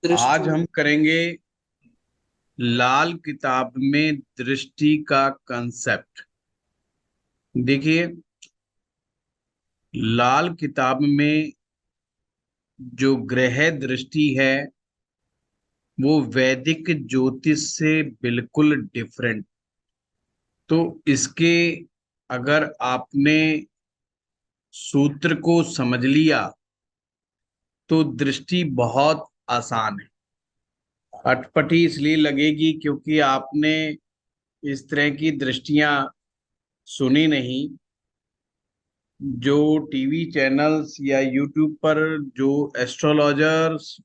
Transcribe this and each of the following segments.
आज दृष्टि। हम करेंगे लाल किताब में दृष्टि का कंसेप्ट। देखिए, लाल किताब में जो ग्रह दृष्टि है वो वैदिक ज्योतिष से बिल्कुल डिफरेंट। तो इसके अगर आपने सूत्र को समझ लिया तो दृष्टि बहुत आसान है। अटपटी इसलिए लगेगी क्योंकि आपने इस तरह की दृष्टियां सुनी नहीं। जो टीवी चैनल्स या यूट्यूब पर जो एस्ट्रोलॉजर्स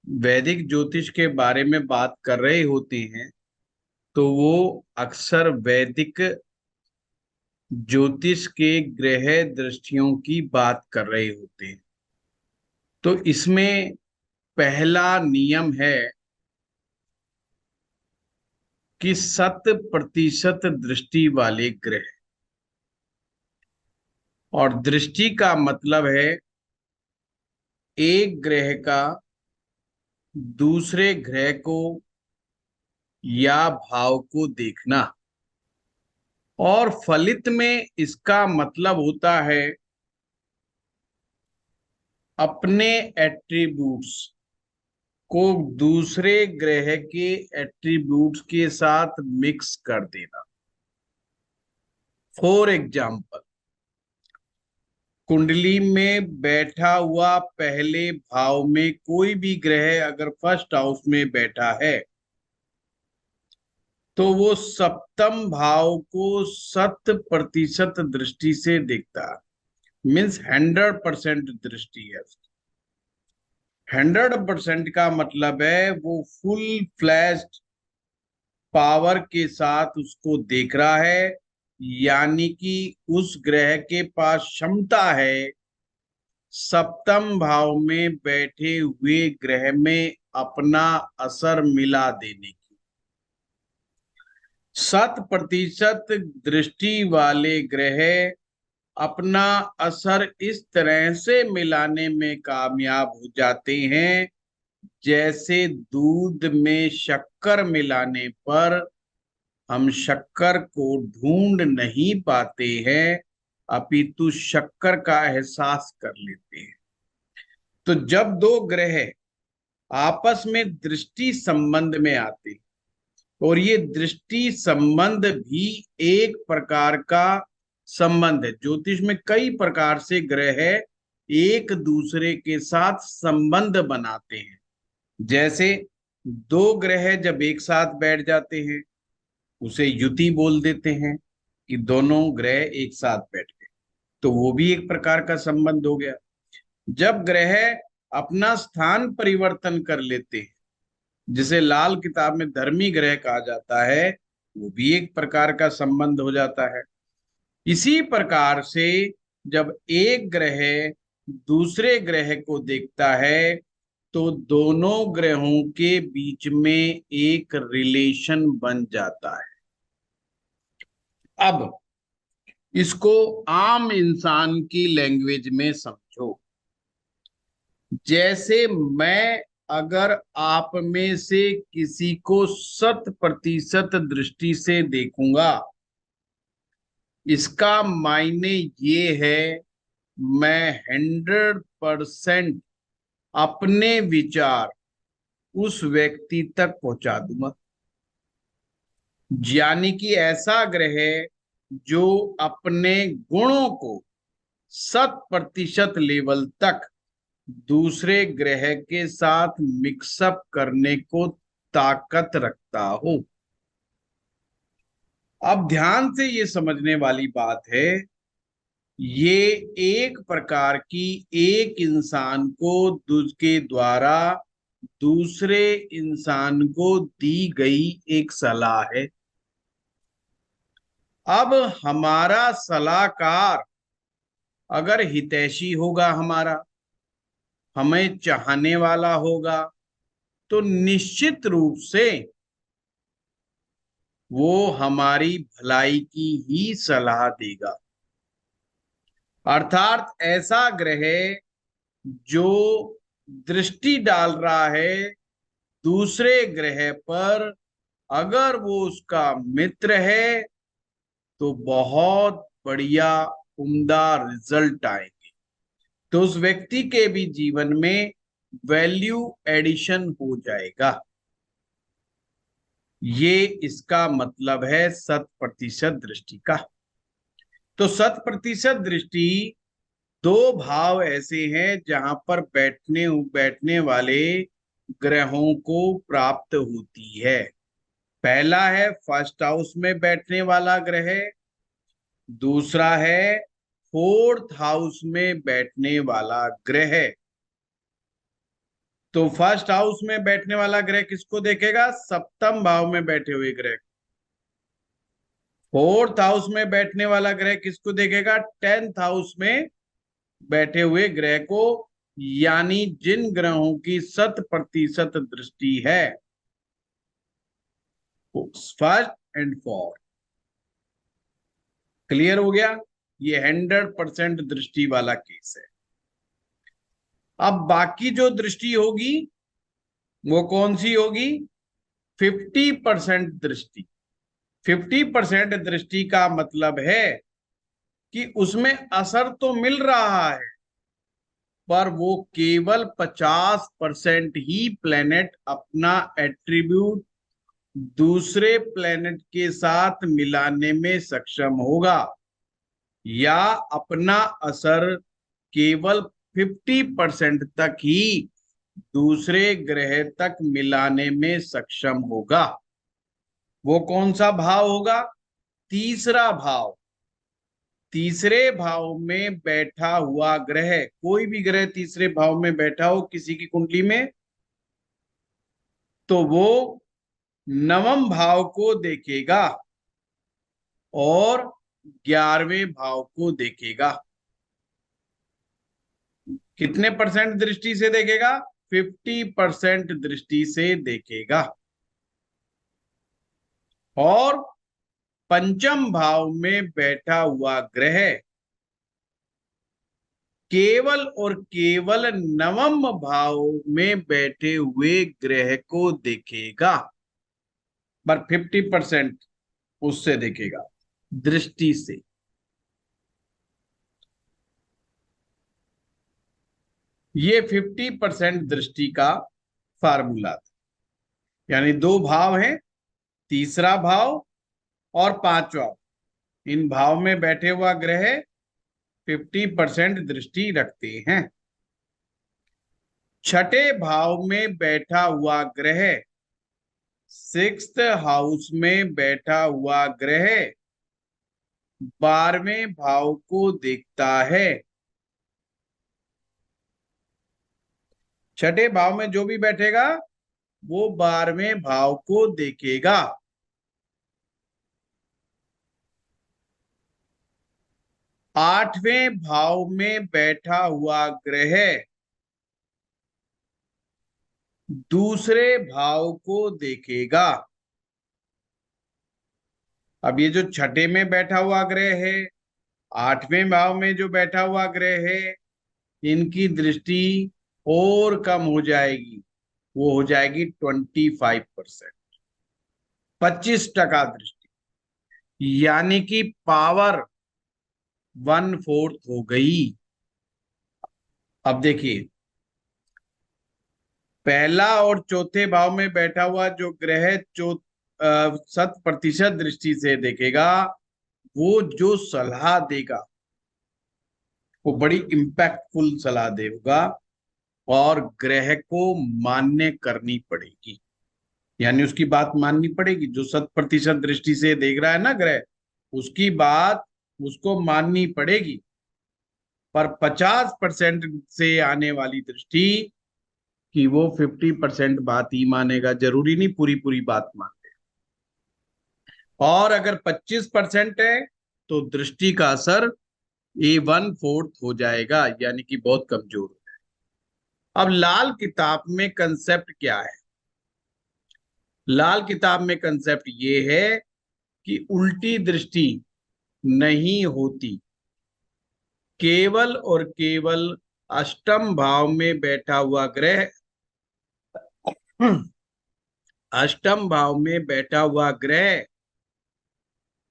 वैदिक ज्योतिष के बारे में बात कर रहे होते हैं तो वो अक्सर वैदिक ज्योतिष के ग्रह दृष्टियों की बात कर रहे होते हैं। तो इसमें पहला नियम है कि 100% दृष्टि वाले ग्रह, और दृष्टि का मतलब है एक ग्रह का दूसरे ग्रह को या भाव को देखना। और फलित में इसका मतलब होता है अपने एट्रीब्यूट्स को दूसरे ग्रह के एट्रीब्यूट्स के साथ मिक्स कर देना। फॉर एग्जाम्पल, कुंडली में बैठा हुआ पहले भाव में कोई भी ग्रह अगर फर्स्ट हाउस में बैठा है तो वो सप्तम भाव को 100% दृष्टि से देखता है। मीन्स 100% दृष्टि है। 100% का मतलब है वो फुल फ्लैश्ड पावर के साथ उसको देख रहा है, यानी कि उस ग्रह के पास क्षमता है सप्तम भाव में बैठे हुए ग्रह में अपना असर मिला देने की। 100% दृष्टि वाले ग्रह अपना असर इस तरह से मिलाने में कामयाब हो जाते हैं जैसे दूध में शक्कर मिलाने पर हम शक्कर को ढूंढ नहीं पाते हैं, अपितु शक्कर का एहसास कर लेते हैं। तो जब दो ग्रह आपस में दृष्टि संबंध में आते हैं, और ये दृष्टि संबंध भी एक प्रकार का संबंध है। ज्योतिष में कई प्रकार से ग्रह एक दूसरे के साथ संबंध बनाते हैं। जैसे दो ग्रह जब एक साथ बैठ जाते हैं उसे युति बोल देते हैं कि दोनों ग्रह एक साथ बैठ गए, तो वो भी एक प्रकार का संबंध हो गया। जब ग्रह अपना स्थान परिवर्तन कर लेते हैं, जिसे लाल किताब में धर्मी ग्रह कहा जाता है, वो भी एक प्रकार का संबंध हो जाता है। इसी प्रकार से जब एक ग्रह दूसरे ग्रह को देखता है तो दोनों ग्रहों के बीच में एक रिलेशन बन जाता है। अब इसको आम इंसान की लैंग्वेज में समझो। जैसे मैं अगर आप में से किसी को 100% दृष्टि से देखूंगा, इसका मायने ये है मैं 100% अपने विचार उस व्यक्ति तक पहुंचा दूंगा। यानी कि ऐसा ग्रह जो अपने गुणों को 100% लेवल तक दूसरे ग्रह के साथ मिक्सअप करने को ताकत रखता हो। अब ध्यान से ये समझने वाली बात है, ये एक प्रकार की एक इंसान को के द्वारा दूसरे इंसान को दी गई एक सलाह है। अब हमारा सलाहकार अगर हितैषी होगा, हमारा हमें चाहने वाला होगा, तो निश्चित रूप से वो हमारी भलाई की ही सलाह देगा। अर्थात ऐसा ग्रह जो दृष्टि डाल रहा है दूसरे ग्रह पर, अगर वो उसका मित्र है तो बहुत बढ़िया उम्दा रिजल्ट आएंगे। तो उस व्यक्ति के भी जीवन में वैल्यू एडिशन हो जाएगा। ये इसका मतलब है 100% दृष्टि का। तो 100% दृष्टि, दो भाव ऐसे हैं जहां पर बैठने वाले ग्रहों को प्राप्त होती है। पहला है फर्स्ट हाउस में बैठने वाला ग्रह, दूसरा है फोर्थ हाउस में बैठने वाला ग्रह। तो फर्स्ट हाउस में बैठने वाला ग्रह किसको देखेगा? सप्तम भाव में बैठे हुए ग्रह। फोर्थ हाउस में बैठने वाला ग्रह किसको देखेगा? 10th हाउस में बैठे हुए ग्रह को, यानी जिन ग्रहों की 100% दृष्टि है, फर्स्ट एंड फोर्थ। क्लियर हो गया? ये 100% दृष्टि वाला केस है। अब बाकी जो दृष्टि होगी वो कौन सी होगी? 50% दृष्टि। 50% दृष्टि का मतलब है कि उसमें असर तो मिल रहा है, पर वो केवल 50% ही प्लेनेट अपना एट्रीब्यूट दूसरे प्लेनेट के साथ मिलाने में सक्षम होगा, या अपना असर केवल 50% तक ही दूसरे ग्रह तक मिलाने में सक्षम होगा। वो कौन सा भाव होगा? तीसरा भाव। तीसरे भाव में बैठा हुआ ग्रह, कोई भी ग्रह तीसरे भाव में बैठा हो किसी की कुंडली में, तो वो नवम भाव को देखेगा और 11वें भाव को देखेगा। कितने परसेंट दृष्टि से देखेगा? 50% दृष्टि से देखेगा। और पंचम भाव में बैठा हुआ ग्रह केवल और केवल नवम भाव में बैठे हुए ग्रह को देखेगा, पर 50% उससे देखेगा दृष्टि से। ये 50% दृष्टि का फार्मूला था। यानी दो भाव हैं, तीसरा भाव और पांचवा। इन भाव में बैठे हुआ ग्रह 50% दृष्टि रखते हैं। छठे भाव में बैठा हुआ ग्रह, 6th हाउस में बैठा हुआ ग्रह 12वें भाव को देखता है। छठे भाव में जो भी बैठेगा वो 12वें भाव को देखेगा। आठवें भाव में बैठा हुआ ग्रह दूसरे भाव को देखेगा। अब ये जो छठे में बैठा हुआ ग्रह है, आठवें भाव में जो बैठा हुआ ग्रह है, इनकी दृष्टि और कम हो जाएगी। वो हो जाएगी 25%, 25% दृष्टि, यानी कि पावर 1/4 हो गई। अब देखिए, पहला और चौथे भाव में बैठा हुआ जो ग्रह 100% दृष्टि से देखेगा, वो जो सलाह देगा वो बड़ी इम्पैक्टफुल सलाह देगा और ग्रह को मान्य करनी पड़ेगी। यानी उसकी बात माननी पड़ेगी। जो 100% दृष्टि से देख रहा है ना ग्रह, उसकी बात उसको माननी पड़ेगी। पर 50% से आने वाली दृष्टि कि वो 50% बात ही मानेगा, जरूरी नहीं पूरी पूरी बात माने। और अगर 25% है तो दृष्टि का असर 1/4 हो जाएगा, यानी कि बहुत कमजोर हो जाएगा। अब लाल किताब में कंसेप्ट क्या है? लाल किताब में कंसेप्ट ये है कि उल्टी दृष्टि नहीं होती, केवल और केवल अष्टम भाव में बैठा हुआ ग्रह अष्टम भाव में बैठा हुआ ग्रह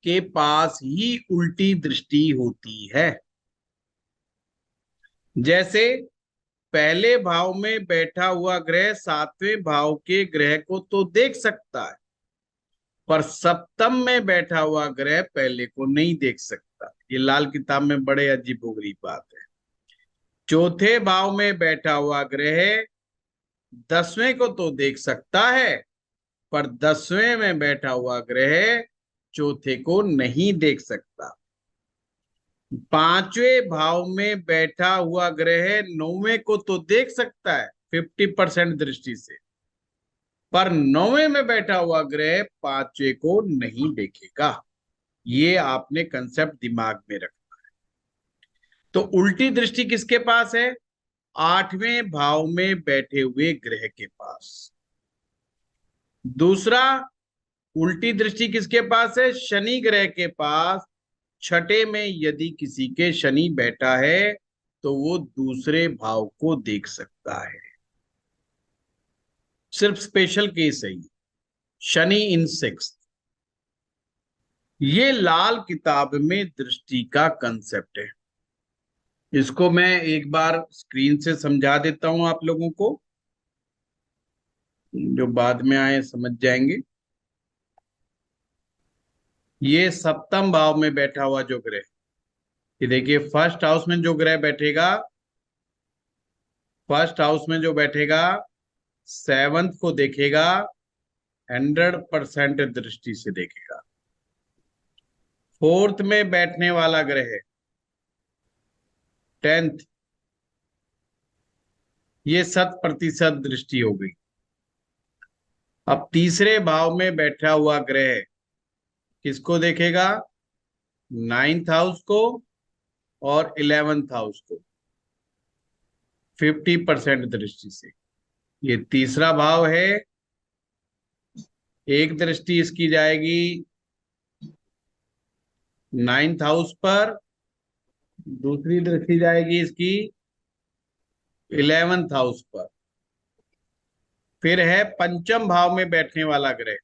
के पास ही उल्टी दृष्टि होती है। जैसे पहले भाव में बैठा हुआ ग्रह सातवें भाव के ग्रह को तो देख सकता है, पर सप्तम में बैठा हुआ ग्रह पहले को नहीं देख सकता। ये लाल किताब में बड़े अजीबोगरीब बात है। चौथे भाव में बैठा हुआ ग्रह 10वें को तो देख सकता है, पर 10वें में बैठा हुआ ग्रह चौथे को नहीं देख सकता। 5वें भाव में बैठा हुआ ग्रह 9वें को तो देख सकता है 50% दृष्टि से, पर 9वें में बैठा हुआ ग्रह 5वें को नहीं देखेगा। ये आपने कंसेप्ट दिमाग में रखना है। तो उल्टी दृष्टि किसके पास है? 8वें भाव में बैठे हुए ग्रह के पास। दूसरा, उल्टी दृष्टि किसके पास है? शनि ग्रह के पास। छठे में यदि किसी के शनि बैठा है तो वो दूसरे भाव को देख सकता है। सिर्फ स्पेशल केस है ये, शनि इन 6th। ये लाल किताब में दृष्टि का कंसेप्ट है। इसको मैं एक बार स्क्रीन से समझा देता हूं आप लोगों को, जो बाद में आए समझ जाएंगे। ये सप्तम भाव में बैठा हुआ जो ग्रह, ये देखिए फर्स्ट हाउस में जो ग्रह बैठेगा, फर्स्ट हाउस में जो बैठेगा 7th को देखेगा, 100% दृष्टि से देखेगा। 4th में बैठने वाला ग्रह 10th, ये 100% दृष्टि हो गई। अब तीसरे भाव में बैठा हुआ ग्रह किसको देखेगा? 9th हाउस को और 11th हाउस को 50% दृष्टि से। ये तीसरा भाव है। एक दृष्टि इसकी जाएगी 9th हाउस पर, दूसरी दृष्टि जाएगी इसकी 11th हाउस पर। फिर है पंचम भाव में बैठने वाला ग्रह,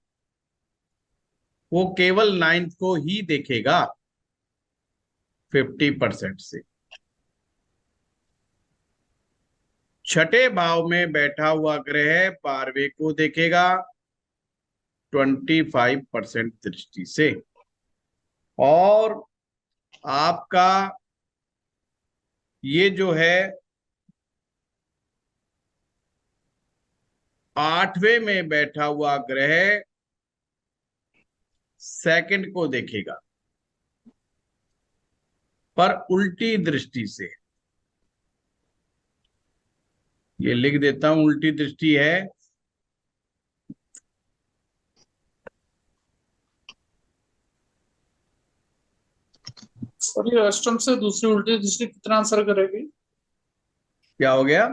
वो केवल 9th को ही देखेगा 50% से। छठे भाव में बैठा हुआ ग्रह 12वें को देखेगा 25% दृष्टि से। और आपका ये जो है 8वें में बैठा हुआ ग्रह 2nd को देखेगा, पर उल्टी दृष्टि से। ये लिख देता हूं, उल्टी दृष्टि है। सर ये अष्टम से दूसरी उल्टी दृष्टि कितना असर करेगी? क्या हो गया?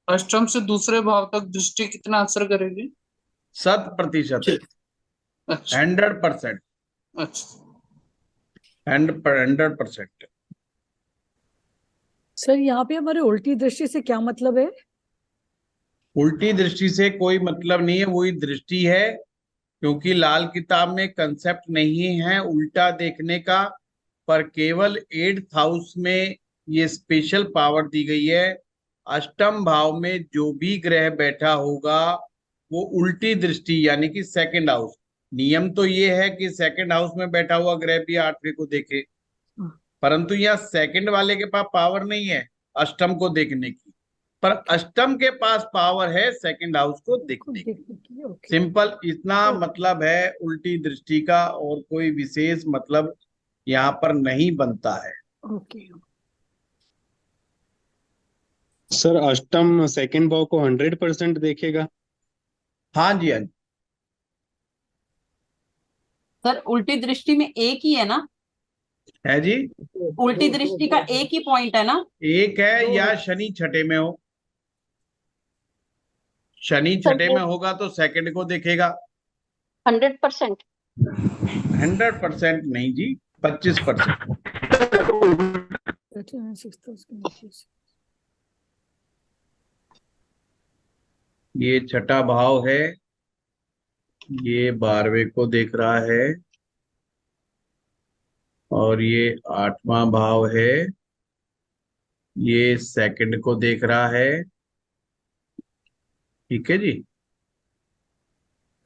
अष्टम से दूसरे भाव तक दृष्टि कितना असर करेगी? 100%, अच्छा 100%, अच्छा। 100%। सर यहाँ पे हमारे उल्टी दृष्टि से क्या मतलब है? उल्टी दृष्टि से कोई मतलब नहीं है, वही दृष्टि है, क्योंकि लाल किताब में कंसेप्ट नहीं है उल्टा देखने का, पर केवल 8th हाउस में ये स्पेशल पावर दी गई है। अष्टम भाव में जो भी ग्रह बैठा होगा वो उल्टी दृष्टि, यानी कि 2nd हाउस। नियम तो ये है कि 2nd हाउस में बैठा हुआ ग्रह भी 8वें को देखे, परंतु यहाँ 2nd वाले के पास पावर नहीं है अष्टम को देखने की, पर अष्टम के पास पावर है 2nd हाउस को देखने की। सिंपल इतना मतलब है उल्टी दृष्टि का, और कोई विशेष मतलब यहाँ पर नहीं बनता है। ओके सर अष्टम 2nd भाव को 100% देखेगा? हाँ जी, हाँ जी। सर उल्टी दृष्टि में एक ही है ना? है जी, उल्टी दृष्टि का एक ही पॉइंट है ना? एक है, या शनि छठे में हो। शनि छठे में होगा तो 2nd को देखेगा 100%। 100% नहीं जी, 25%। ये छठा भाव है, ये 12वें को देख रहा है, और ये 8वां भाव है, ये सेकंड को देख रहा है। ठीक है जी।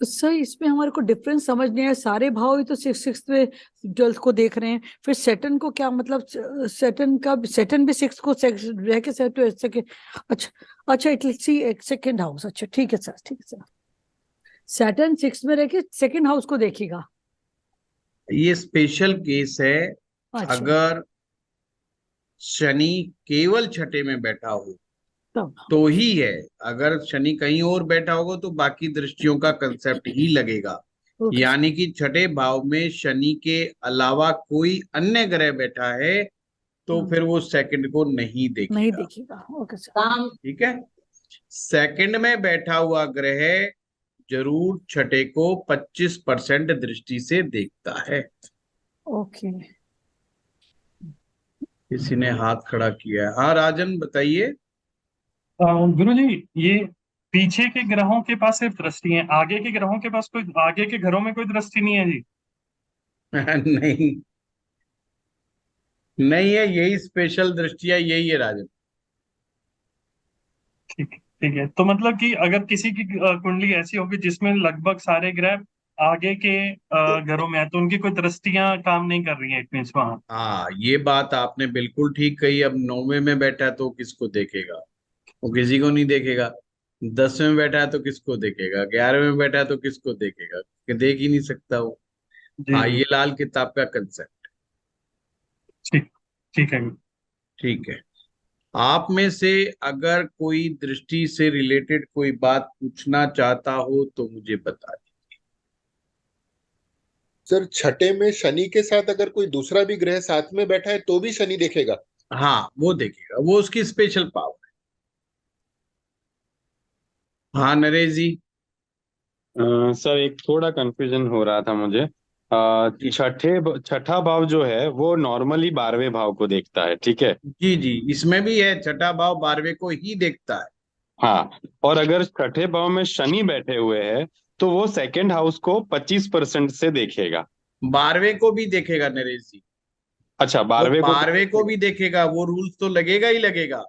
तो सर इसमें हमारे को डिफरेंस समझ नहीं आया, सारे भाव ही तो सिक्स में 12th को देख रहे हैं, फिर सेटन को क्या मतलब, सेटन भी 6 को रह के सेकंड। अच्छा अच्छा, it will see second house. अच्छा ठीक है सर, ठीक है सर। सैटर्न 6 में रह के सेकंड हाउस को देखेगा। ये स्पेशल केस है। अच्छा अगर शनि केवल छठे में बैठा हो तब। तो ही है, अगर शनि कहीं और बैठा होगा तो बाकी दृष्टियों का कंसेप्ट ही लगेगा। ओके यानी कि छठे भाव में शनि के अलावा कोई अन्य ग्रह बैठा है तो फिर वो सेकंड को नहीं नहीं देखेगा। देखेगा। Okay sir. काम ठीक है। सेकंड में बैठा हुआ ग्रह जरूर छठे को 25% दृष्टि से देखता है। ओके किसी ने हाथ खड़ा किया है। हाँ राजन बताइए। गुरु जी, ये पीछे के ग्रहों के पास सिर्फ दृष्टि है, आगे के ग्रहों के पास कोई, आगे के घरों में कोई दृष्टि नहीं है जी? नहीं नहीं है, यही स्पेशल दृष्टियां यही है राजन। ठीक है, तो मतलब कि अगर किसी की कुंडली ऐसी होगी जिसमें लगभग सारे ग्रह आगे के घरों में है, तो उनकी कोई दृष्टियां काम नहीं कर रही है, इट मीन्स वहां। हाँ ये बात आपने बिल्कुल ठीक कही। अब 9वें में बैठा है तो किसको देखेगा? वो किसी को नहीं देखेगा। 10वें में बैठा है तो किसको देखेगा? 11वें में बैठा है तो किसको देखेगा? कि देख ही नहीं सकता वो। जी हाँ जी, ये लाल किताब का कंसेप्ट। ठीक ठीक है। ठीक है। आप में से अगर कोई दृष्टि से रिलेटेड कोई बात पूछना चाहता हो तो मुझे बता दीजिए। सर छठे में शनि के साथ अगर कोई दूसरा भी ग्रह साथ में बैठा है तो भी शनि देखेगा? हाँ वो देखेगा, वो उसकी स्पेशल पावर है। हाँ नरेश जी। सर एक थोड़ा कंफ्यूजन हो रहा था मुझे। छठा भाव जो है वो नॉर्मली 12वें भाव को देखता है, ठीक है? जी जी, इसमें भी है, छठा भाव 12वें को ही देखता है। हाँ, और अगर छठे भाव में शनि बैठे हुए हैं तो वो सेकंड हाउस को 25% से देखेगा। 12वें को भी देखेगा नरेश जी। अच्छा, वो 12वें को 12वें को भी देखेगा, वो रूल्स तो लगेगा ही लगेगा,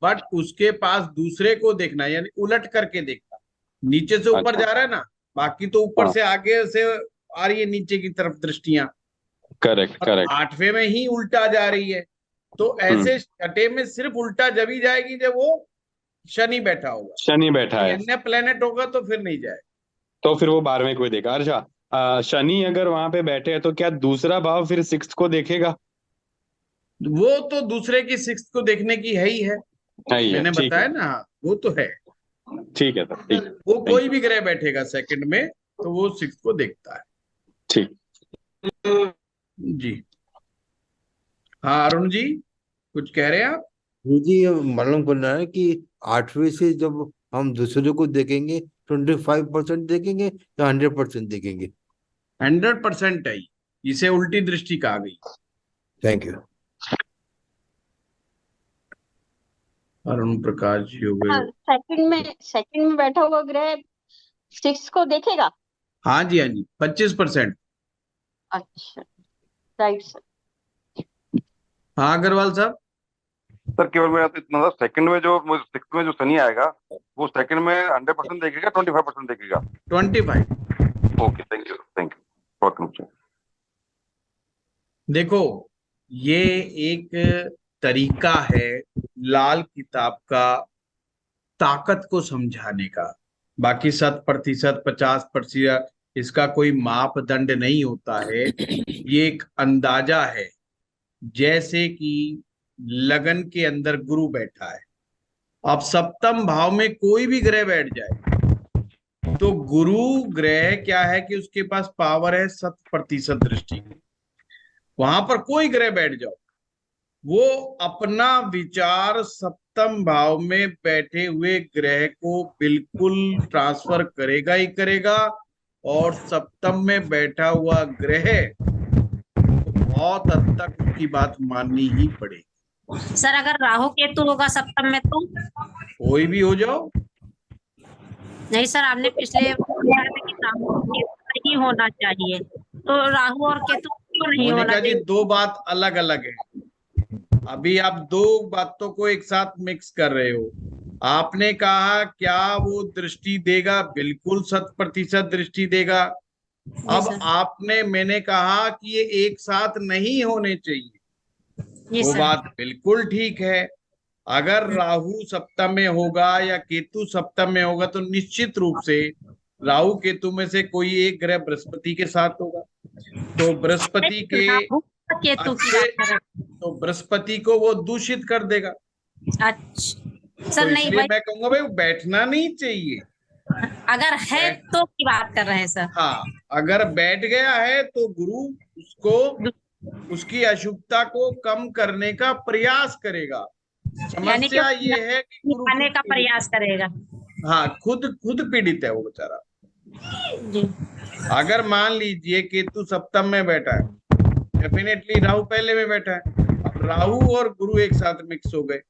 बट उसके पास दूसरे को देखना है, यानी उलट करके देखना। नीचे से ऊपर अच्छा, जा रहा है ना, बाकी तो ऊपर हाँ, से आगे से आ रही है नीचे की तरफ दृष्टियां, करेक्ट और करेक्ट। 8वें में ही उल्टा जा रही है। तो ऐसे छठे में सिर्फ उल्टा जब ही जाएगी जब वो शनि बैठा होगा। शनि बैठा है अन्य प्लेनेट होगा तो फिर नहीं जाए। तो फिर वो 12वें को ही देगा। अच्छा, शनि अगर वहां पे बैठे हैं तो क्या दूसरा भाव फिर 6th को देखेगा? वो तो दूसरे की 6th को देखने की है ही है, नहीं है, मैंने ठीक है, बताया ना। हाँ, वो तो है। ठीक है सर, ठीक है, वो थैंक कोई यू। भी ग्रह बैठेगा सेकंड में तो वो 6th को देखता है। ठीक। जी। हाँ अरुण जी, कुछ कह रहे हैं आप? जी ये मालूम करना है कि 8वीं से जब हम दूसरे को देखेंगे 25% देखेंगे या 100% देखेंगे? 100% है, इसे उल्टी दृष्टि कहा गई। Thank you. अरुण प्रकाश जी हो गए। सेकंड में बैठा हुआ ग्रह 6 को देखेगा। हाँ जी, हाँ जी, 25%। अच्छा, राइट सर। हाँ अग्रवाल साहब। सर केवल मेरा तो इतना था, सेकंड में जो 6th में जो शनि आएगा वो सेकंड में 100% देखेगा, 25% देखेगा? 25। ओके, थैंक यू बहुत मुझे। देखो ये एक तरीका है लाल किताब का ताकत को समझाने का। बाकी 100%, 50% इसका कोई मापदंड नहीं होता है। ये एक अंदाजा है। जैसे कि लगन के अंदर गुरु बैठा है, अब सप्तम भाव में कोई भी ग्रह बैठ जाए तो गुरु ग्रह क्या है कि उसके पास पावर है 100% दृष्टि की। वहां पर कोई ग्रह बैठ जाओ, वो अपना विचार सप्तम भाव में बैठे हुए ग्रह को बिल्कुल ट्रांसफर करेगा ही करेगा। और सप्तम में बैठा हुआ ग्रह तो बहुत हद तक उसकी बात माननी ही पड़ेगी। सर अगर राहु केतु होगा सप्तम में तो? कोई भी हो जाओ, नहीं सर, आपने पिछले कहा था कि राहु और केतु नहीं होना चाहिए, तो राहु और केतु क्यों नहीं होना मोनिका जी, चाहिए? दो बात अलग अलग है। अभी आप दो बातों को एक साथ मिक्स कर रहे हो। आपने कहा क्या वो दृष्टि देगा, बिल्कुल 100% दृष्टि देगा। जी अब सर। मैंने कहा कि ये एक साथ नहीं होने चाहिए, जी वो सर। बात बिल्कुल ठीक है। अगर राहु सप्तम में होगा या केतु सप्तम में होगा तो निश्चित रूप से राहु केतु में से कोई एक ग्रह बृहस्पति के साथ होगा, तो बृहस्पति के राहु और केतु की अच्छे, बात कर रहे तो बृहस्पति को वो दूषित कर देगा। हैं। अच्छा तो सर, नहीं इसलिए भाई, मैं कहूंगा भाई वो बैठना नहीं चाहिए। अगर है तो की बात कर रहे हैं सर। हाँ, अगर बैठ गया है तो गुरु उसको, उसकी अशुभता को कम करने का प्रयास करेगा। यानी कि समस्या ये है कि गुरु निभाने खुद का पीड़ित प्रयास करेगा। है। हाँ, खुद पीड़ित है वो बेचारा। जी। अगर मान लीजिए केतु सप्तम में बैठा है, डेफिनेटली राहु पहले में बैठा है, अब राहु और गुरु एक साथ मिक्स हो गए,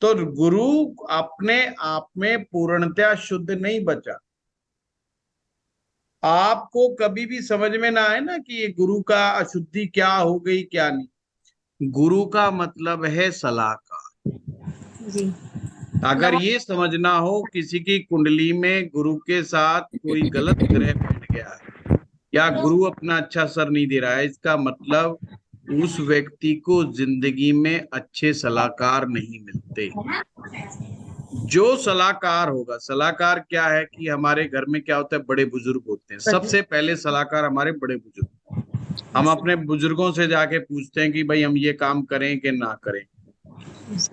तो गुरु अपने आप में पूर्णतया शुद्ध नहीं बचा। आपको कभी भी समझ में ना आए ना कि ये गुरु का अशुद्धि क्या हो गई क्या नहीं। गुरु का मतलब है सलाहकार। जी। अगर ये समझना हो किसी की कुंडली में गुरु के साथ कोई गलत ग्रह बैठ गया है या गुरु अपना अच्छा असर नहीं दे रहा है, इसका मतलब उस व्यक्ति को जिंदगी में अच्छे सलाहकार नहीं मिलते। जो सलाहकार होगा, सलाहकार क्या है कि हमारे घर में क्या होता है, बड़े बुजुर्ग होते हैं, सबसे पहले सलाहकार हमारे बड़े बुजुर्ग। हम अपने बुजुर्गों से जाके पूछते हैं कि भाई हम ये काम करें कि ना करें,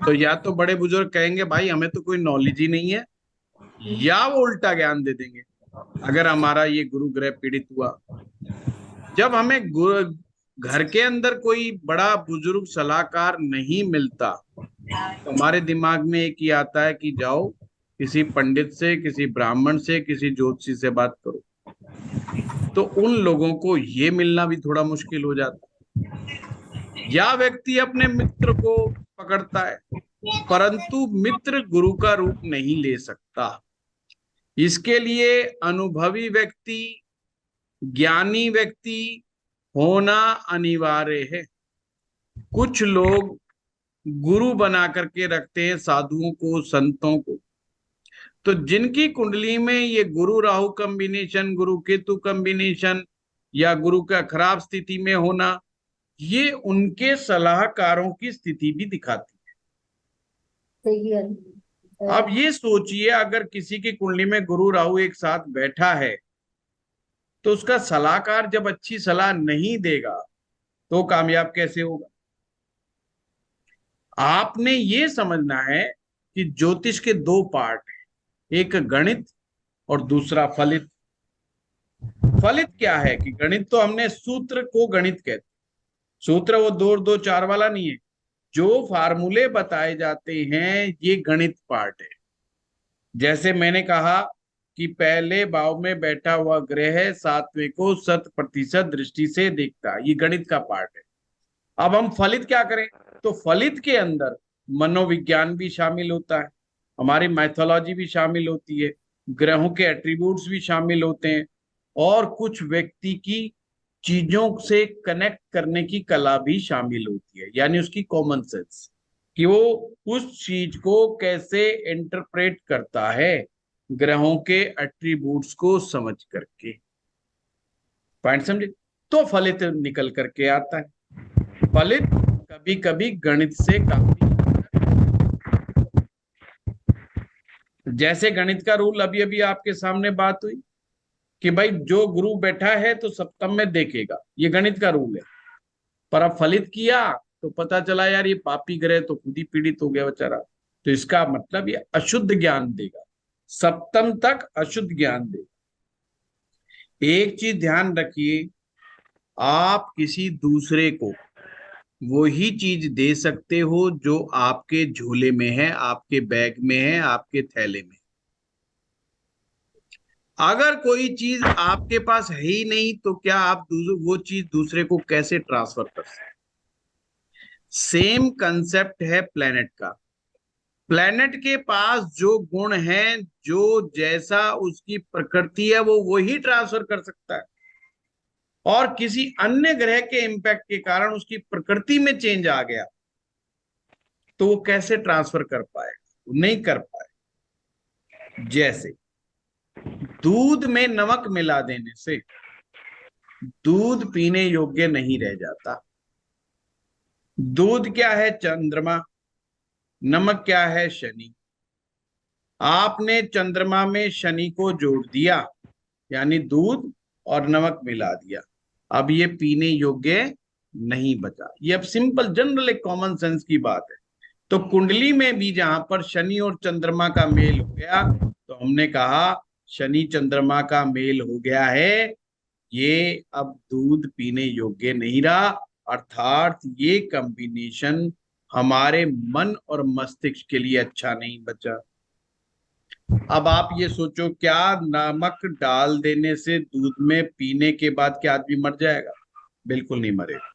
तो या तो बड़े बुजुर्ग कहेंगे भाई हमें तो कोई नॉलेज ही नहीं है, या वो उल्टा ज्ञान दे देंगे अगर हमारा ये गुरु ग्रह पीड़ित हुआ। जब हमें घर के अंदर कोई बड़ा बुजुर्ग सलाहकार नहीं मिलता तो हमारे दिमाग में एक ही आता है कि जाओ किसी पंडित से, किसी ब्राह्मण से, किसी ज्योतिषी से बात करो। तो उन लोगों को ये मिलना भी थोड़ा मुश्किल हो जाता। या व्यक्ति अपने मित्र को पकड़ता है, परंतु मित्र गुरु का रूप नहीं ले सकता। इसके लिए अनुभवी व्यक्ति, ज्ञानी व्यक्ति होना अनिवार्य है। कुछ लोग गुरु बना करके रखते हैं साधुओं को, संतों को, तो जिनकी कुंडली में ये गुरु राहु कॉम्बिनेशन, गुरु केतु कॉम्बिनेशन या गुरु का खराब स्थिति में होना, ये उनके सलाहकारों की स्थिति भी दिखाती है। अब ये सोचिए अगर किसी की कुंडली में गुरु राहु एक साथ बैठा है तो उसका सलाहकार जब अच्छी सलाह नहीं देगा तो कामयाब कैसे होगा। आपने ये समझना है कि ज्योतिष के दो पार्ट हैं, एक गणित और दूसरा फलित। फलित क्या है कि गणित तो हमने सूत्र को गणित कहते, सूत्र वो 2 2 4 वाला नहीं है। जो फार्मूले बताए जाते हैं ये गणित पार्ट है। जैसे मैंने कहा कि पहले भाव में बैठा हुआ ग्रह 7वें को 100% दृष्टि से देखता है, ये गणित का पार्ट है। अब हम फलित क्या करें, तो फलित के अंदर मनोविज्ञान भी शामिल होता है, हमारी मैथोलॉजी भी शामिल होती है, ग्रहों के एट्रीब्यूट्स भी शामिल होते हैं, और कुछ व्यक्ति की चीजों से कनेक्ट करने की कला भी शामिल होती है, यानी उसकी कॉमन सेंस कि वो उस चीज को कैसे इंटरप्रेट करता है ग्रहों के एट्रीब्यूट्स को समझ करके। पॉइंट समझे? तो फलित निकल करके आता है। फलित कभी कभी गणित से काफी, जैसे गणित का रूल अभी अभी आपके सामने बात हुई कि भाई जो गुरु बैठा है तो सप्तम में देखेगा, ये गणित का रूल है। पर अब फलित किया तो पता चला यार ये पापी ग्रह तो खुद ही पीड़ित हो गया बेचारा, तो इसका मतलब ये अशुद्ध ज्ञान देगा, सप्तम तक अशुद्ध ज्ञान देगा। एक चीज ध्यान रखिए, आप किसी दूसरे को वही चीज दे सकते हो जो आपके झोले में है, आपके बैग में है, आपके थैले में। अगर कोई चीज आपके पास है ही नहीं तो क्या आप वो चीज दूसरे को कैसे ट्रांसफर कर सकते? सेम कंसेप्ट है प्लेनेट का। प्लेनेट के पास जो गुण हैं, जो जैसा उसकी प्रकृति है, वो वही ट्रांसफर कर सकता है। और किसी अन्य ग्रह के इम्पैक्ट के कारण उसकी प्रकृति में चेंज आ गया तो वो कैसे ट्रांसफर कर पाएगा? वो नहीं कर पाए। जैसे दूध में नमक मिला देने से दूध पीने योग्य नहीं रह जाता। दूध क्या है? चंद्रमा। नमक क्या है? शनि। आपने चंद्रमा में शनि को जोड़ दिया, यानी दूध और नमक मिला दिया, अब ये पीने योग्य नहीं बचा। ये अब सिंपल जनरल एक कॉमन सेंस की बात है। तो कुंडली में भी जहां पर शनि और चंद्रमा का मेल हो गया, तो हमने कहा शनि चंद्रमा का मेल हो गया है, ये अब दूध पीने योग्य नहीं रहा, अर्थात ये कॉम्बिनेशन हमारे मन और मस्तिष्क के लिए अच्छा नहीं बचा। अब आप ये सोचो, क्या नमक डाल देने से दूध में पीने के बाद क्या आदमी मर जाएगा? बिल्कुल नहीं मरेगा।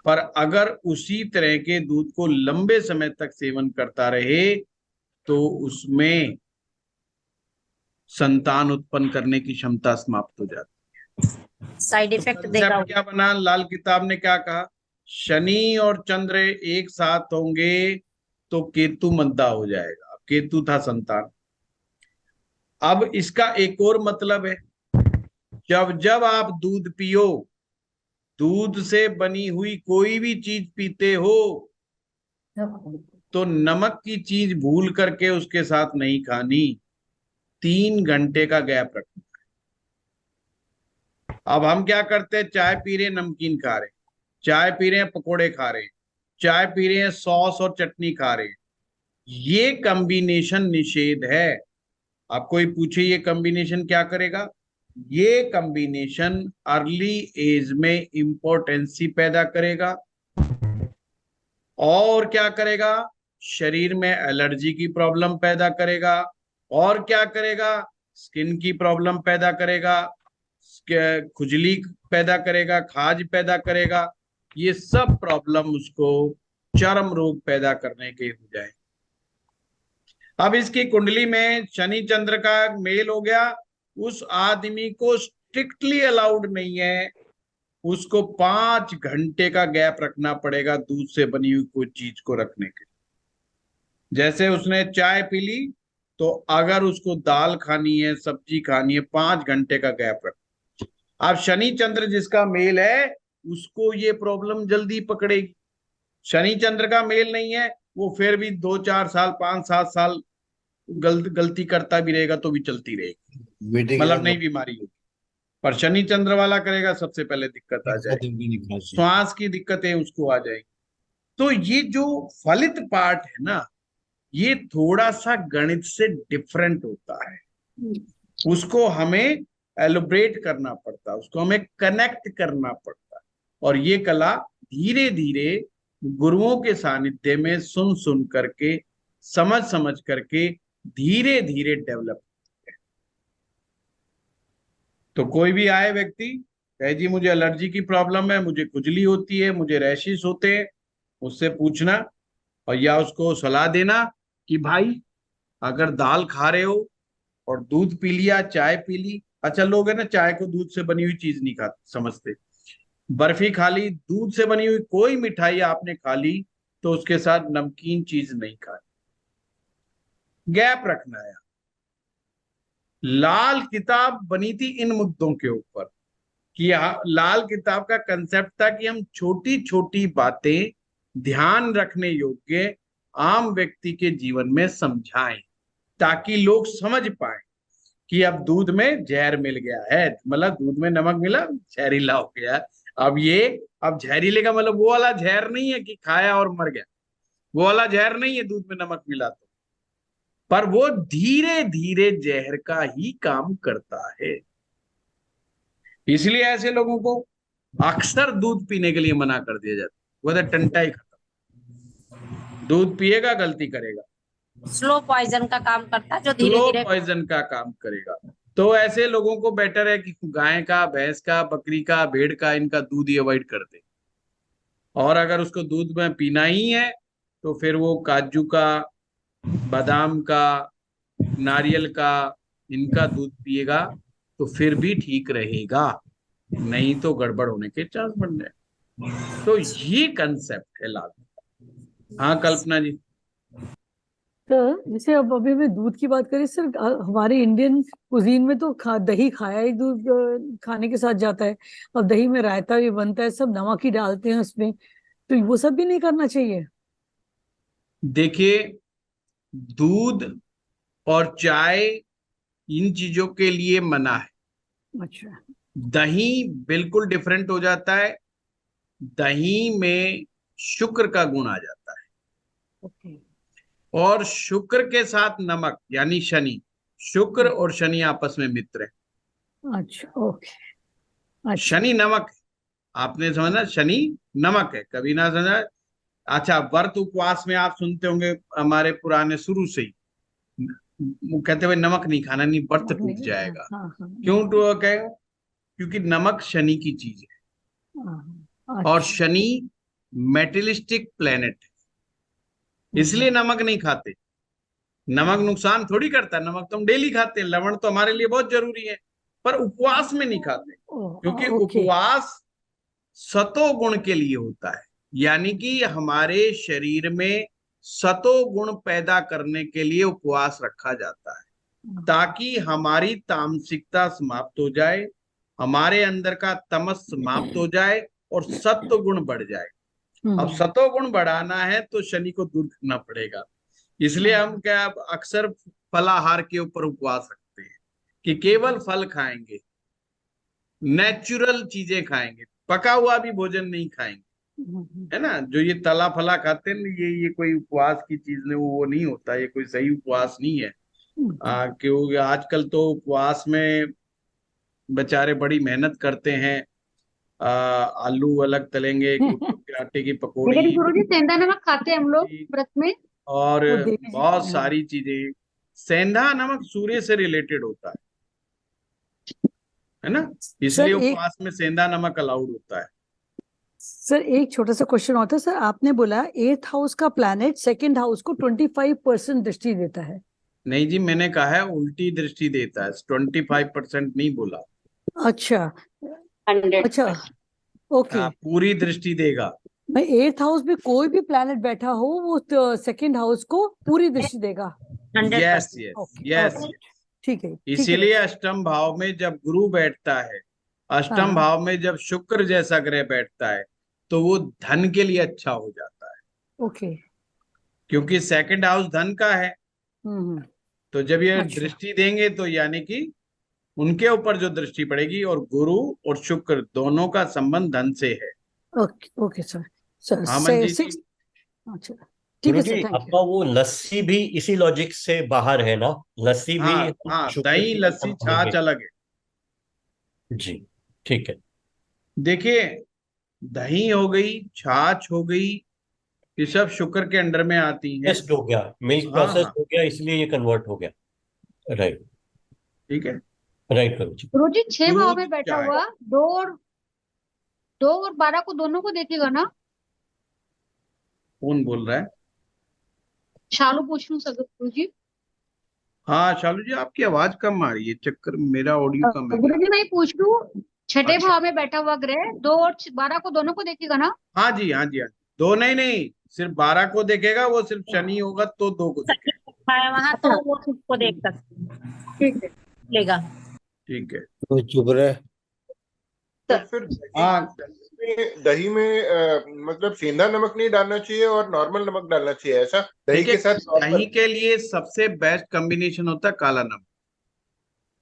पर अगर उसी तरह के दूध को लंबे समय तक सेवन करता रहे तो उसमें संतान उत्पन्न करने की क्षमता समाप्त हो जाती है। साइड इफेक्ट देगा। कंसेप्ट क्या बना? लाल किताब ने क्या कहा? शनि और चंद्र एक साथ होंगे तो केतु मंदा हो जाएगा। केतु था संतान। अब इसका एक और मतलब है, जब जब आप दूध पियो, दूध से बनी हुई कोई भी चीज पीते हो, तो नमक की चीज भूल करके उसके साथ नहीं खानी, 3 घंटे का गैप रखना है। अब हम क्या करते हैं? चाय पी रहे हैं, नमकीन खा रहे हैं, चाय पी रहे हैं, पकोड़े खा रहे हैं, चाय पी रहे हैं, सॉस और चटनी खा रहे हैं। ये कॉम्बिनेशन निषेध है। आप कोई पूछे ये कॉम्बिनेशन क्या करेगा? ये कॉम्बिनेशन अर्ली एज में इम्पोर्टेंसी पैदा करेगा। और क्या करेगा? शरीर में एलर्जी की प्रॉब्लम पैदा करेगा। और क्या करेगा? स्किन की प्रॉब्लम पैदा करेगा, खुजली पैदा करेगा, खाज पैदा करेगा। ये सब प्रॉब्लम उसको चर्म रोग पैदा करने के हो जाए। अब इसकी कुंडली में शनि चंद्र का मेल हो गया, उस आदमी को स्ट्रिक्टली अलाउड नहीं है, उसको 5 घंटे का गैप रखना पड़ेगा दूध से बनी हुई कोई चीज को रखने के। जैसे उसने चाय पी ली, तो अगर उसको दाल खानी है, सब्जी खानी है, 5 घंटे का गैप रख। अब शनि चंद्र जिसका मेल है उसको ये प्रॉब्लम जल्दी पकड़ेगी। शनि चंद्र का मेल नहीं है, वो फिर भी 2-4 साल, 5-7 साल गलती करता भी रहेगा तो भी चलती रहेगी, मतलब नहीं बीमारी होगी। पर शनि चंद्र वाला करेगा, सबसे पहले दिक्कत आ जाएगी, श्वास की दिक्कतें उसको आ जाएगी। तो ये जो फलित पार्ट है ना, ये थोड़ा सा गणित से डिफरेंट होता है। उसको हमें एलोब्रेट करना पड़ता है, उसको हमें कनेक्ट करना पड़ता है। और ये कला धीरे धीरे गुरुओं के सानिध्य में सुन सुन करके, समझ समझ करके धीरे धीरे डेवलप होती है। तो कोई भी आए व्यक्ति कहे जी मुझे एलर्जी की प्रॉब्लम है, मुझे खुजली होती है, मुझे रैशेस होते हैं, उससे पूछना और या उसको सलाह देना कि भाई अगर दाल खा रहे हो और दूध पी लिया, चाय पी ली, अच्छा लोग है ना चाय को दूध से बनी हुई चीज नहीं खाते समझते, बर्फी खा ली, दूध से बनी हुई कोई मिठाई आपने खा ली तो उसके साथ नमकीन चीज नहीं खानी, गैप रखना है। लाल किताब बनी थी इन मुद्दों के ऊपर कि लाल किताब का कंसेप्ट था कि हम छोटी छोटी बातें ध्यान रखने योग्य आम व्यक्ति के जीवन में समझाएं ताकि लोग समझ पाए कि अब दूध में जहर मिल गया है, मतलब दूध में नमक मिला, जहरीला हो गया। अब जहरीले का मतलब वो वाला जहर नहीं है कि खाया और मर गया, वो वाला जहर नहीं है दूध में नमक मिला तो, पर वो धीरे धीरे जहर का ही काम करता है। इसलिए ऐसे लोगों को अक्सर दूध पीने के लिए मना कर दिया जाता है, वो तो टंटा ही खत्म, दूध पिएगा गलती करेगा, स्लो पॉइजन का काम करता है, जो धीरे स्लो धीरे पॉइजन का काम करेगा। तो ऐसे लोगों को बेटर है कि गाय का, भैंस का, बकरी का, भेड़ का, इनका दूध ही अवॉइड कर दे। और अगर उसको दूध में पीना ही है तो फिर वो काजू का, बादाम का, नारियल का, इनका दूध पिएगा तो फिर भी ठीक रहेगा, नहीं तो गड़बड़ होने के चांस बन जाए। तो ये कंसेप्ट है लागू। हाँ कल्पना जी। सर जैसे अब अभी हमें दूध की बात करें सर, हमारे इंडियन कुजीन में तो दही खाया ही दूध खाने के साथ जाता है। अब दही में रायता भी बनता है, सब नमक ही डालते हैं उसमें, तो वो सब भी नहीं करना चाहिए। देखिए, दूध और चाय इन चीजों के लिए मना है। अच्छा। दही बिल्कुल डिफरेंट हो जाता है, दही में शुक्र का गुण आ जाता है, ओके। और शुक्र के साथ नमक यानी शनि, शुक्र और शनि आपस में मित्र है। अच्छा ओके। अच्छा शनि नमक है, आपने समझना, शनि नमक है, कभी ना समझा। अच्छा, व्रत उपवास में आप सुनते होंगे हमारे पुराने शुरू से ही, वो कहते हुए नमक नहीं खाना, नहीं व्रत टूट नहीं, जाएगा। हाँ हाँ क्यों तो कहें? क्योंकि नमक शनि की चीज है, हाँ, और अच्छा। शनि मेटेलिस्टिक प्लेनेट है, इसलिए नमक नहीं खाते। नमक नुकसान थोड़ी करता है, नमक तो हम डेली खाते हैं, लवण तो हमारे लिए बहुत जरूरी है, पर उपवास में नहीं खाते, क्योंकि ओके। उपवास सतो गुण के लिए होता है, यानी कि हमारे शरीर में सतो गुण पैदा करने के लिए उपवास रखा जाता है, ताकि हमारी तामसिकता समाप्त हो जाए, हमारे अंदर का तमस समाप्त हो जाए और सत्व गुण बढ़ जाए। अब सतो गुण बढ़ाना है तो शनि को दूर करना पड़ेगा, इसलिए हम क्या अक्सर फलाहार के ऊपर उपवास रखते हैं कि केवल फल खाएंगे, नेचुरल चीजें खाएंगे, पका हुआ भी भोजन नहीं खाएंगे, है ना। जो ये तला फला खाते हैं, ये कोई उपवास की चीज नहीं, वो नहीं होता, ये कोई सही उपवास नहीं है। क्योंकि आजकल तो उपवास में बेचारे बड़ी मेहनत करते हैं, आलू अलग तलेंगे, कुट्टू के आटे की लेकिन पकौड़ी, गुरुजी सेंधा नमक खाते हैं हम लोग व्रत में। और वो देवी जी बहुत हाँ। सारी चीजें। सेंधा नमक सूर्य से रिलेटेड होता है ना, इसलिए सर एक उपवास में सेंधा नमक अलाउड होता है। सर एक छोटा सा क्वेश्चन होता है सर, आपने बोला 8th हाउस का प्लैनेट 2nd हाउस को 25% दृष्टि देता है। नहीं जी, मैंने कहा है उल्टी दृष्टि देता है, 25% नहीं बोला। अच्छा 100। अच्छा ओके। हाँ, पूरी दृष्टि देगा। मैं 8th हाउस में कोई भी प्लैनेट बैठा हो वो 2nd हाउस को पूरी दृष्टि देगा। Yes yes okay yes okay, yes. ठीक है इसीलिए अष्टम भाव में जब गुरु बैठता है, अष्टम हाँ भाव में जब शुक्र जैसा ग्रह बैठता है, तो वो धन के लिए अच्छा हो जाता है, ओके। क्योंकि सेकंड हाउस धन का है। हम्म। तो जब ये अच्छा दृष्टि देंगे तो यानी कि उनके ऊपर जो दृष्टि पड़ेगी, और गुरु और शुक्र दोनों का संबंध धन से है। Okay okay sir. सर हाँ मंजीत जी। 6 अच्छा ठीक है गुरुजी, सर, थैंक आपका वो लस्सी भी इसी लॉजिक से बाहर है ना? लस्सी भी हाँ हाँ, शुक्र दही की लस्सी छाछ अलग है। जी, ठीक है। देखिए, दही हो गई, छाछ हो गई, ये सब शुक्र के अंडर में आती हैं। टेस्ट हो गया, मिल्क हाँ प्रोसेस हाँ, हो गया, इसलिए ये कन्वर्ट हो गया। राइट ठीक है। राइट गुरुजी। गुरुजी 6 भाव दूध में बैठा चाय, हुआ 2 और 12 को दोनों को देखेगा ना? कौन बोल रहा है? शालू पूछ लूं सर गुरुजी? हाँ शालू जी, आपकी आवाज कम आ रही है, चक्कर मेरा ऑडियो कम है क्या? गुरुजी मैं पूछ लूं, 6ठे अच्छा, भाव में बैठा हुआ ग्रह 2 और 12 को दोनों को देखेगा ना? हाँ जी हाँ जी हाँ जी। दो नहीं नहीं, सिर्फ 12 को देखेगा, वो सिर्फ शनि होगा तो 2 को देखेगा। है वहां तो वो उसको देख सकते हैं, ठीक है। लेगा। ठीक है। तो चुप रहे। तो फिर हाँ, दही में मतलब सेंधा नमक नहीं डालना चाहिए और नॉर्मल नमक डालना चाहिए, ऐसा? दही देखिए, के साथ दही नॉर्मल के लिए सबसे बेस्ट कॉम्बिनेशन होता है काला नमक।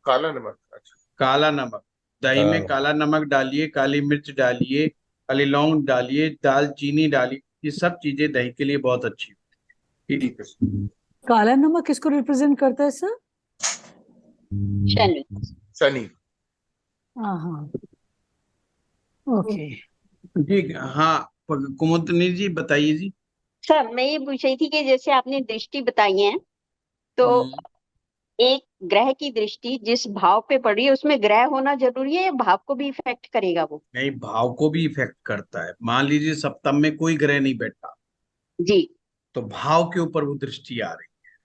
काला नमक। अच्छा। काला नमक, दही में काला नमक डालिए, काली मिर्च डालिए, काली लौंग डालिए, दालचीनी डालिए, ये सब चीजें दही के लिए बहुत अच्छी होती ठीक है। काला नमक किसको रिप्रेजेंट करता है सर? शनि। शनि। हाँ हाँ ओके। जी। हाँ कुमुदनी जी बताइए जी। सर मैं ये पूछ रही थी कि जैसे आपने दृष्टि बताई है, तो एक ग्रह की दृष्टि जिस भाव पे पड़ी है उसमें ग्रह होना जरूरी है या भाव को भी इफेक्ट करेगा वो? नहीं, भाव को भी इफेक्ट करता है। मान लीजिए सप्तम में कोई ग्रह नहीं बैठा, जी। तो भाव के ऊपर वो दृष्टि आ रही है,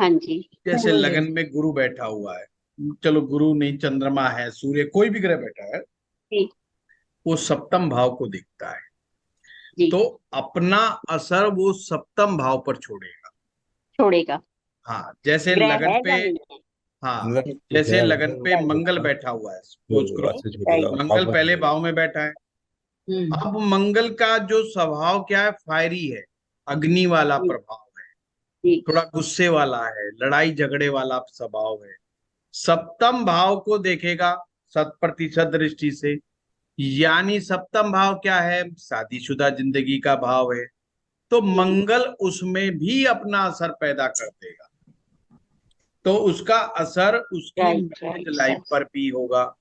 हाँ जी। जैसे लगन में गुरु बैठा हुआ है, चलो गुरु नहीं, चंद्रमा है, सूर्य, कोई भी ग्रह बैठा है, जी वो सप्तम भाव को देखता है, जी तो अपना असर वो सप्तम भाव पर छोड़ेगा। छोड़ेगा। हाँ, जैसे ग्रह लगन है पे, या नहीं है। हाँ, मतलब जैसे ग्रह लगन पे Right. मंगल बैठा हुआ है, सोच करो, अच्छा छोड़ेगा, मंगल वापस पहले छोड़ेगा। भाव में बैठा है। हम्म। अब मंगल का जो स्वभाव क्या है, फायरी है, अग्नि वाला जी प्रभाव है, जी थोड़ा गुस्से वाला है, लड़ाई झगड़े वाला स्वभाव है। सप्तम भाव को देखेगा 100% दृष्टि से, यानी सप्तम भाव क्या है, शादीशुदा जिंदगी का भाव है, तो जी मंगल उसमें भी अपना असर पैदा कर देगा, तो उसका असर उसकी right marriage right life sir. पर भी होगा।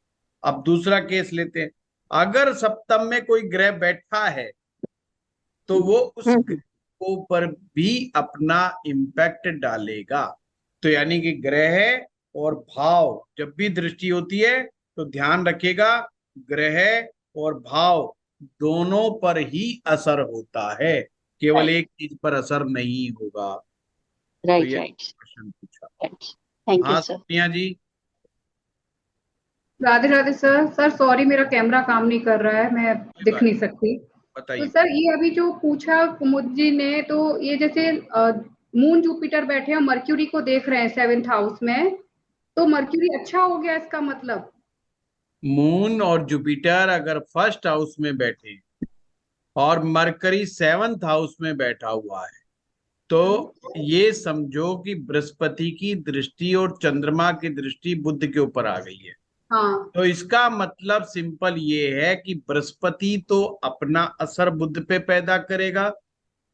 अब दूसरा केस लेते हैं, अगर सप्तम में कोई ग्रह बैठा है तो वो उस ग्रह को पर भी अपना इम्पैक्ट डालेगा। तो यानी कि ग्रह और भाव जब भी दृष्टि होती है तो ध्यान रखिएगा, ग्रह और भाव दोनों पर ही असर होता है, केवल एक चीज पर असर नहीं होगा। तो राइट ये राइट क्वेश्चन पूछा। राइट। थैंक यू हाँ sir. Sonia ji, Radhe Radhe sir. Sir sorry, मेरा कैमरा काम नहीं कर रहा है, मैं कोई दिख बात नहीं नहीं, सकती। तो बताइए। सर ये अभी जो पूछा कुमुद जी ने, तो ये जैसे मून जुपिटर बैठे हैं, मर्क्यूरी को देख रहे हैं 7th हाउस में, तो मर्क्यूरी अच्छा हो गया इसका मतलब? मून और जुपिटर अगर फर्स्ट हाउस में बैठे और मरकरी 7th हाउस में बैठा हुआ है, तो ये समझो कि बृहस्पति की दृष्टि और चंद्रमा की दृष्टि बुध के ऊपर आ गई है। हाँ तो इसका मतलब सिंपल ये है कि बृहस्पति तो अपना असर बुध पे पैदा करेगा,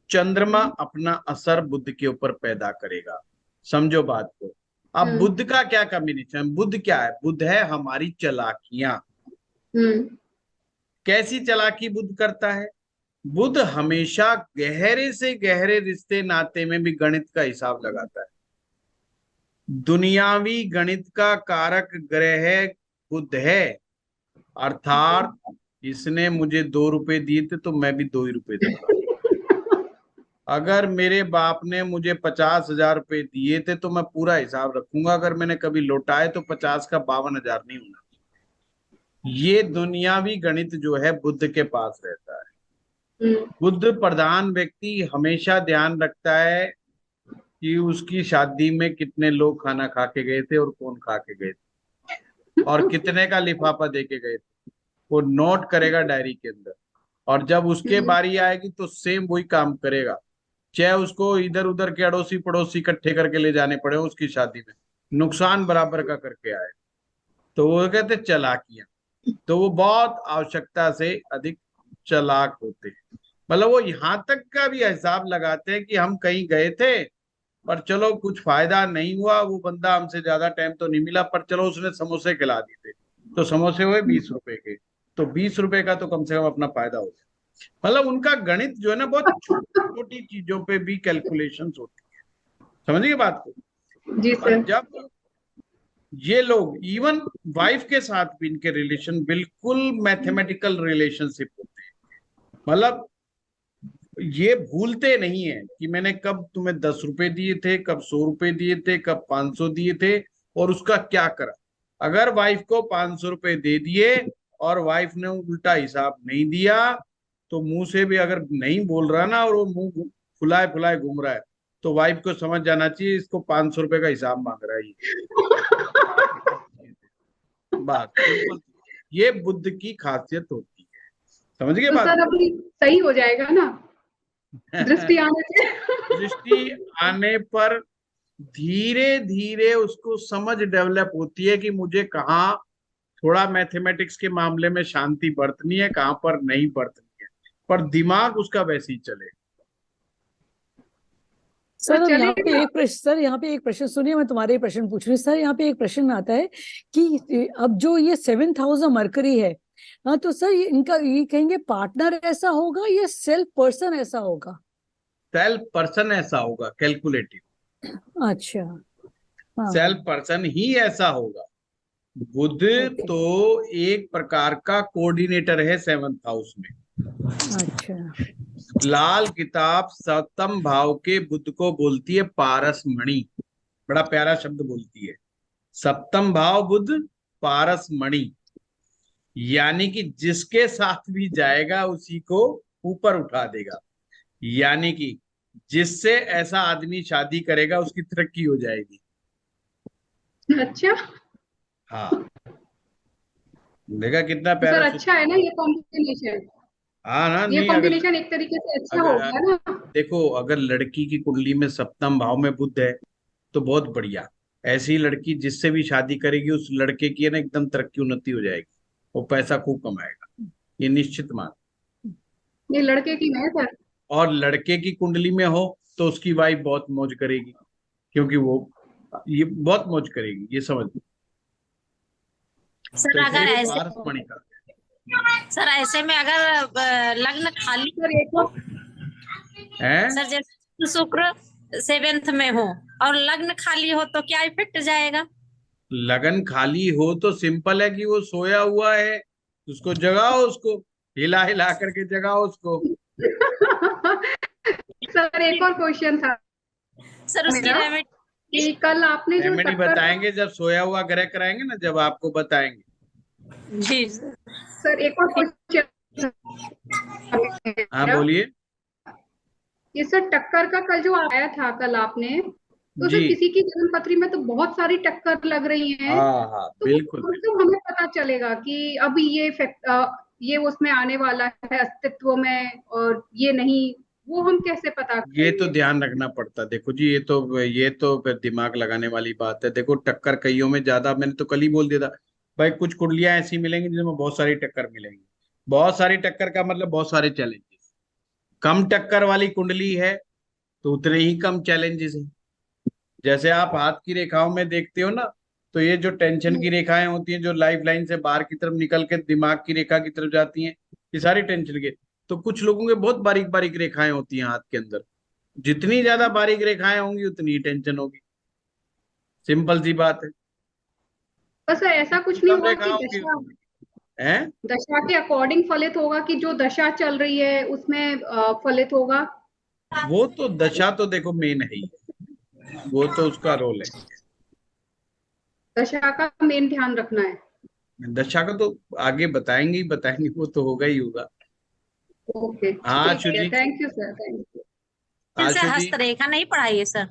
चंद्रमा अपना असर बुध के ऊपर पैदा करेगा। समझो बात को। अब बुध का क्या कॉम्बिनेशन, बुध क्या है, बुध है हमारी चालाकियां। कैसी चालाकी बुध करता है, बुध हमेशा गहरे से गहरे रिश्ते नाते में भी गणित का हिसाब लगाता है। दुनियावी गणित का कारक ग्रह बुध है, अर्थात इसने मुझे 2 रुपए दिए थे तो मैं भी 2 ही रुपए दूंगा। अगर मेरे बाप ने मुझे 50,000 रुपए दिए थे तो मैं पूरा हिसाब रखूंगा, अगर मैंने कभी लौटाए तो 50 का 52,000 नहीं होना। ये दुनियावी गणित जो है बुध के पास रहता है। बुध प्रधान व्यक्ति हमेशा ध्यान रखता है कि उसकी शादी में कितने लोग खाना खा के गए थे और कौन खा के गए थे और कितने का लिफाफा दे के गए थे, वो नोट करेगा डायरी के अंदर। और जब उसके बारी आएगी तो सेम वही काम करेगा, चाहे उसको इधर उधर के अड़ोसी पड़ोसी इकट्ठे करके ले जाने पड़े उसकी शादी में, नुकसान बराबर का करके आए। तो वो कहते चालाकियां, तो वो बहुत आवश्यकता से अधिक चालाक होते हैं। मतलब वो यहाँ तक का भी हिसाब लगाते हैं कि हम कहीं गए थे पर चलो कुछ फायदा नहीं हुआ, वो बंदा हमसे ज्यादा टाइम तो नहीं मिला, पर चलो उसने समोसे खिला दिए थे तो समोसे हुए 20 रुपए के, तो 20 रुपए का तो कम से कम अपना फायदा हो गया। मतलब उनका गणित जो है ना, बहुत छोटी छोटी चीजों पे भी कैलकुलेशंस होती है। समझिए बात को। जी पर सर। जब ये लोग इवन वाइफ के साथ भी इनके रिलेशन बिल्कुल मैथमेटिकल रिलेशनशिप होते हैं। मतलब ये भूलते नहीं है कि मैंने कब तुम्हें 10 रुपए दिए थे, कब 100 रुपए दिए थे, कब 500 दिए थे और उसका क्या करा। अगर वाइफ को 500 रुपए दे दिए और वाइफ ने उल्टा हिसाब नहीं दिया तो मुंह से भी अगर नहीं बोल रहा ना और वो मुंह फुलाए फुलाए घूम रहा है तो वाइफ को समझ जाना चाहिए इसको 500 रुपए का हिसाब मांग रहा है। बात सिंपल, ये बुद्ध की खासियत होती है। समझ गए तो बात। सर अभी सही हो जाएगा ना दृष्टि आने से? दृष्टि आने पर धीरे धीरे उसको समझ डेवलप होती है कि मुझे कहाँ थोड़ा मैथमेटिक्स के मामले में शांति बरतनी है, कहाँ पर नहीं बरतनी है, पर दिमाग उसका वैसे ही चले। सर अब यहाँ पे एक प्रश्न, सर यहाँ पे एक प्रश्न सुनिए, मैं तुम्हारे प्रश्न पूछ रही हूँ। सर यहाँ पे एक प्रश्न आता है कि अब जो ये 7th हाउस मरकरी है, हाँ, तो सर ये इनका ये कहेंगे पार्टनर ऐसा होगा या सेल्फ पर्सन ऐसा होगा? सेल्फ पर्सन ऐसा होगा, कैलकुलेटिव। अच्छा, हाँ। सेल्फ पर्सन ही ऐसा होगा। बुध तो एक प्रकार का कोऑर्डिनेटर है 7th हाउस में। अच्छा, लाल किताब 7th भाव के बुध को बोलती है पारस मणि। बड़ा प्यारा शब्द बोलती है। सप्तम भाव बुध पारस मणि, यानी कि जिसके साथ भी जाएगा उसी को ऊपर उठा देगा, यानी कि जिससे ऐसा आदमी शादी करेगा उसकी तरक्की हो जाएगी। अच्छा हाँ, देखा कितना तो सर प्यारा अच्छा है ना ये कॉम्बिनेशन। हाँ ना, ये नहीं अगर कॉम्बिनेशन एक तरीके से अच्छा हो अगर गया ना। देखो, अगर लड़की की कुंडली में सप्तम भाव में बुध है तो बहुत बढ़िया। ऐसी लड़की जिससे भी शादी करेगी उस लड़के की है ना एकदम तरक्की उन्नति हो जाएगी, वो पैसा खूब कमाएगा, ये निश्चित मान। ये लड़के की है सर। और लड़के की कुंडली में हो तो उसकी वाइफ बहुत मौज करेगी, क्योंकि वो ये बहुत मौज करेगी, ये समझ लो। सर तो अगर इसलिए ऐसे पारस मणि का सर ऐसे में अगर लग्न खाली सर एक हो, है। सर जैसे शुक्र 7th में हो और लग्न खाली हो तो क्या इफेक्ट जाएगा? लगन खाली हो तो सिंपल है कि वो सोया हुआ है, उसको जगाओ, उसको हिला हिला करके जगाओ उसको। सर एक और क्वेश्चन था सर उसकी मेरा रेमेडी कि कल आपने जो रेमेडी टक्कर बताएंगे जब सोया हुआ ग्रह कराएंगे ना, जब आपको बताएंगे। जी सर एक और क्वेश्चन हाँ बोलिए। ये सर टक्कर का कल जो आया था कल आपने, तो जी सर किसी की जन्म पत्री में तो बहुत सारी टक्कर लग रही हैं, हाँ हाँ तो बिल्कुल मतलब हमें पता चलेगा कि अभी ये उसमें आने वाला है अस्तित्व में और ये नहीं, वो हम कैसे पता ये तो करेंगे? ध्यान रखना पड़ता। देखो जी, ये तो फिर दिमाग लगाने वाली बात है। देखो टक्कर कईयों में ज्यादा, मैंने तो कल ही बोल दिया था भाई, कुछ कुंडलियां ऐसी मिलेंगी जिसमें बहुत सारी टक्कर मिलेंगी। बहुत सारी टक्कर का मतलब बहुत सारे चैलेंजेस। कम टक्कर वाली कुंडली है तो उतने ही कम चैलेंजेस हैं। जैसे आप हाथ की रेखाओं में देखते हो ना, तो ये जो टेंशन की रेखाएं होती हैं जो लाइफ लाइन से बाहर की तरफ निकल के दिमाग की रेखा की तरफ जाती हैं, ये सारी टेंशन के। तो कुछ लोगों के बहुत बारीक बारीक रेखाएं होती हैं हाथ के अंदर। जितनी ज्यादा बारीक रेखाएं होंगी उतनी ही टेंशन होगी, सिंपल सी बात है। बस ऐसा कुछ नहीं कम होगा रेखा कि होगी दशा है। दशा के अकॉर्डिंग फलित होगा कि जो दशा चल रही है उसमें फलित होगा? वो तो दशा तो देखो मेन है ही, वो तो उसका रोल है। दशा का मेन ध्यान रखना है। दशा का तो आगे बताएंगे ही बताएंगे, वो तो होगा ही होगा। ओके हाँ ठीक आशु है, जी, thank you sir, thank you. जैसे आशु जी, हस्तरेखा नहीं पढ़ाई है सर?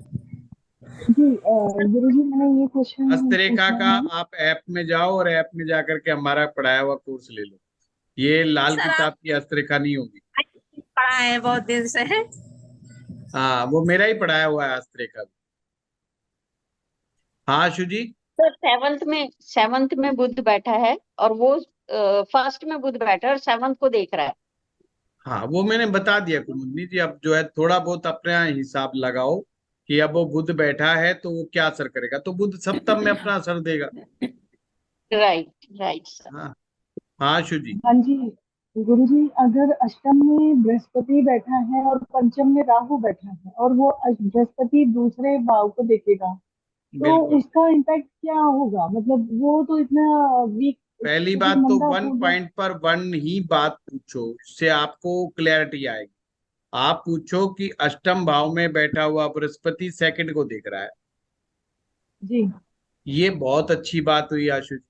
जी गुरुजी मैंने ये क्वेश्चन हस्तरेखा पूछना का है। आप ऐप में जाओ और ऐप में जाकर के हमारा पढ़ाया हुआ कोर्स ले लो। ये लाल सर किताब आप की हस्तरेखा नहीं होगी। पढ़ा है बहुत दिन से है। हाँ, वो मेरा ही पढ़ाया हुआ है हस्तरेखा। हाँ आशु जी। सर सेवंथ में बुध बैठा है और वो फर्स्ट में बुध बैठा है और सेवंथ को देख रहा है। हाँ वो मैंने बता दिया कुमुदनी जी, अब जो है थोड़ा बहुत अपने यहाँ हिसाब लगाओ कि अब वो बुध बैठा है तो वो क्या असर करेगा। तो बुध सप्तम में अपना असर देगा। Right right sir. हाँ हाँ आशु जी। हाँ जी गुरुजी, अगर अष्टम में बृहस्पति बैठा है और पंचम में राहु बैठा है और वो बृहस्पति दूसरे भाव को देखेगा, तो बिल्कुल, उसका इम्पैक्ट क्या होगा? मतलब वो तो इतना वीक, पहली क्योंकि बात तो मंदा वन पूर्व। पॉइंट पर वन ही बात पूछो, उससे आपको क्लैरिटी आएगी। आप पूछो कि अष्टम भाव में बैठा हुआ बृहस्पति सेकंड को देख रहा है। जी ये बहुत अच्छी बात हुई आशु जी।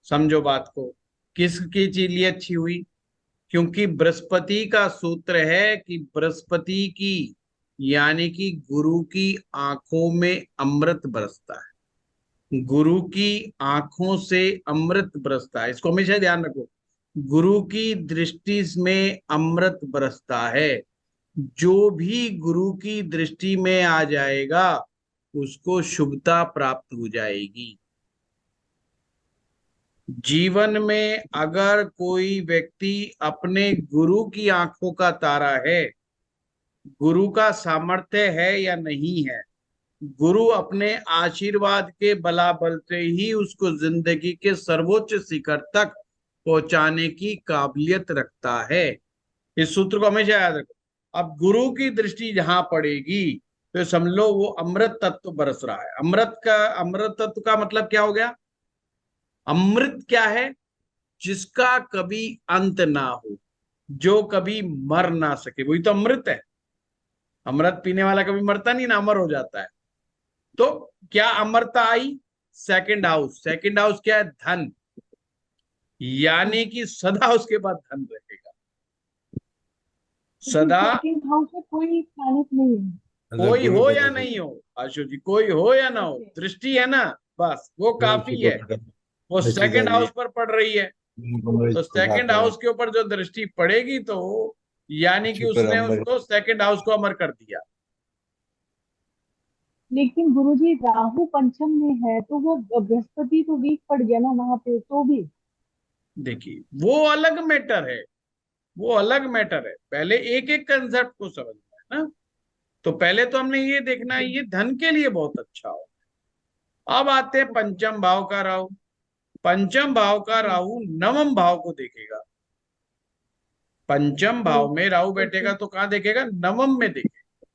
समझो बात को, किसकी चीज लिए अच्छी हुई? क्योंकि बृहस्पति का सूत्र है कि बृहस्पति की यानी कि गुरु की आंखों में अमृत बरसता है। गुरु की आंखों से अमृत बरसता है, इसको हमेशा ध्यान रखो। गुरु की दृष्टि में अमृत बरसता है। जो भी गुरु की दृष्टि में आ जाएगा उसको शुभता प्राप्त हो जाएगी। जीवन में अगर कोई व्यक्ति अपने गुरु की आंखों का तारा है, गुरु का सामर्थ्य है या नहीं है, गुरु अपने आशीर्वाद के बलाबल से ही उसको जिंदगी के सर्वोच्च शिखर तक पहुंचाने की काबिलियत रखता है। इस सूत्र को हमेशा याद रखो। अब गुरु की दृष्टि जहां पड़ेगी तो समझ लो वो अमृत तत्व बरस रहा है। अमृत तत्व का मतलब क्या हो गया? अमृत क्या है? जिसका कभी अंत ना हो, जो कभी मर ना सके, वही तो अमृत है। अमृत पीने वाला कभी मरता नहीं ना, अमर हो जाता है। तो क्या अमरता आई? सेकंड हाउस, सेकंड हाउस क्या है? धन, यानी कि सदा उसके पास धन रहेगा, सदा। सेकंड हाउस में कोई प्लैनेट नहीं है। कोई हो या नहीं हो आशु जी, कोई हो या ना हो, दृष्टि है ना, बस वो काफी है। वो सेकंड हाउस पर पड़ रही है, तो सेकंड हाउस के ऊपर जो दृष्टि पड़ेगी तो यानी कि उसने उसको सेकंड हाउस को अमर कर दिया। लेकिन गुरुजी राहु पंचम में है तो वो बृहस्पति तो वीक पड़ गया ना वहां पे, तो भी देखिए वो अलग मैटर है, वो अलग मैटर है। पहले एक एक कंसेप्ट को समझना है ना। तो पहले तो हमने ये देखना है ये धन के लिए बहुत अच्छा हो। अब आते हैं पंचम भाव का राहु। पंचम भाव का राहु नवम भाव को देखेगा। पंचम भाव में राहु बैठेगा तो कहां देखेगा? नवम में देखेगा,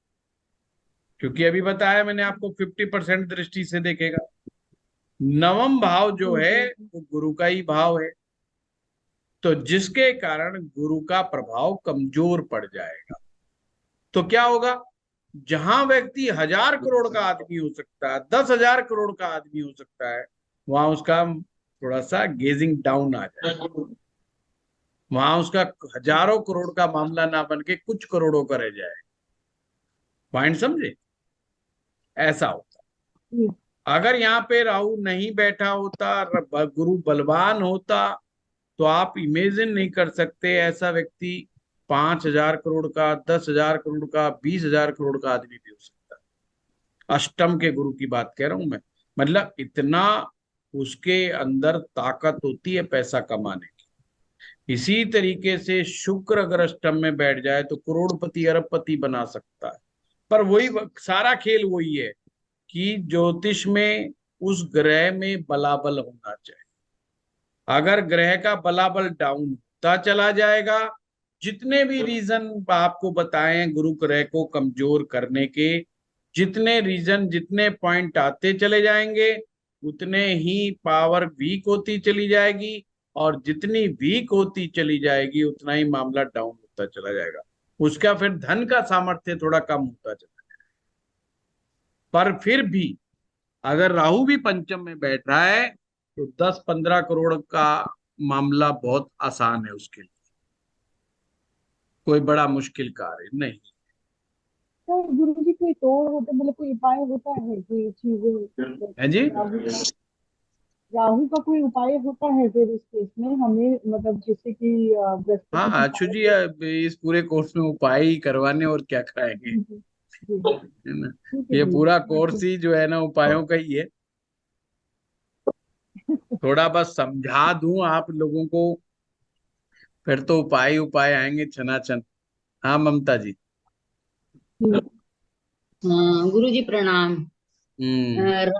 क्योंकि अभी बताया मैंने आपको 50% दृष्टि से देखेगा। नवम भाव जो है वो गुरु का ही भाव है, तो जिसके कारण गुरु का प्रभाव कमजोर पड़ जाएगा। तो क्या होगा? जहां व्यक्ति 1000 करोड़ का आदमी हो सकता है, 10,000 करोड़ का आदमी हो सकता है, वहां उसका थोड़ा सा गेजिंग डाउन आ जाएगा। वहां उसका हजारों करोड़ का मामला ना बन के कुछ करोड़ों का रह जाए। पॉइंट समझे? ऐसा होता। अगर यहाँ पे राहु नहीं बैठा होता, गुरु बलवान होता, तो आप इमेजिन नहीं कर सकते ऐसा व्यक्ति 5,000 करोड़ का, 10,000 करोड़ का, 20,000 करोड़ का आदमी भी हो सकता है। अष्टम के गुरु की बात कह रहा हूं मैं, मतलब इतना उसके अंदर ताकत होती है पैसा कमाने की। इसी तरीके से शुक्र अगर अष्टम में बैठ जाए तो करोड़पति अरबपति बना सकता है। पर वही सारा खेल वही है कि ज्योतिष में उस ग्रह में बलाबल होना चाहिए। अगर ग्रह का बलाबल डाउन होता चला जाएगा, जितने भी रीजन आपको बताएं गुरु ग्रह को कमजोर करने के, जितने रीजन, जितने पॉइंट आते चले जाएंगे, उतने ही पावर वीक होती चली जाएगी, और जितनी वीक होती चली जाएगी उतना ही मामला डाउन होता चला जाएगा। उसका फिर धन का सामर्थ्य थोड़ा कम होता चला जाएगा। पर फिर भी अगर राहु भी पंचम में बैठ रहा है तो 10-15 करोड़ का मामला बहुत आसान है उसके लिए, कोई बड़ा मुश्किल कार्य नहीं। तो गुरुजी कोई तोड़ होता, मतलब कोई उपाय होता है, कोई चीजें है जी? राहु का कोई उपाय होता है फिर इस केस में हमें, मतलब जैसे कि बृहस्पति हाँ अच्छू जी, इस पूरे कोर्स में उपाय ही करवाने और क्या कराएंगे, है ना। ये पूरा कोर्स ही जो है ना उपायों का ही है। थोड़ा बस समझा दूं आप लोगों को, फिर तो उपाय उपाय आएंगे छनाछन। हाँ ममता जी। गुरुजी प्रणाम। हम्म।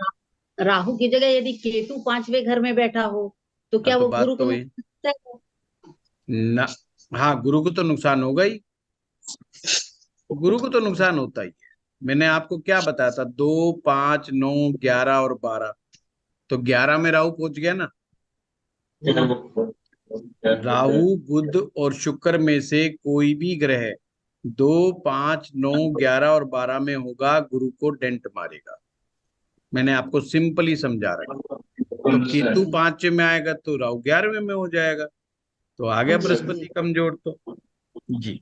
राहु की जगह यदि केतु 5वें घर में बैठा हो तो क्या तो वो बात गुरु तो को वही नुकसान है? ना। हाँ गुरु को तो नुकसान होगा ही, गुरु को तो नुकसान होता ही है। मैंने आपको क्या बताया था? 2, 5, 9, 11 और 12। तो 11 में राहु पहुंच गया ना। राहु, बुध और शुक्र में से कोई भी ग्रह 2, 5, 9, 11 और 12 में होगा, गुरु को डेंट मारेगा। मैंने आपको सिंपली समझा रहा है। तो केतु 5 में आएगा तो राहु 11वें में हो जाएगा, तो आ गया बृहस्पति कमजोर। तो जी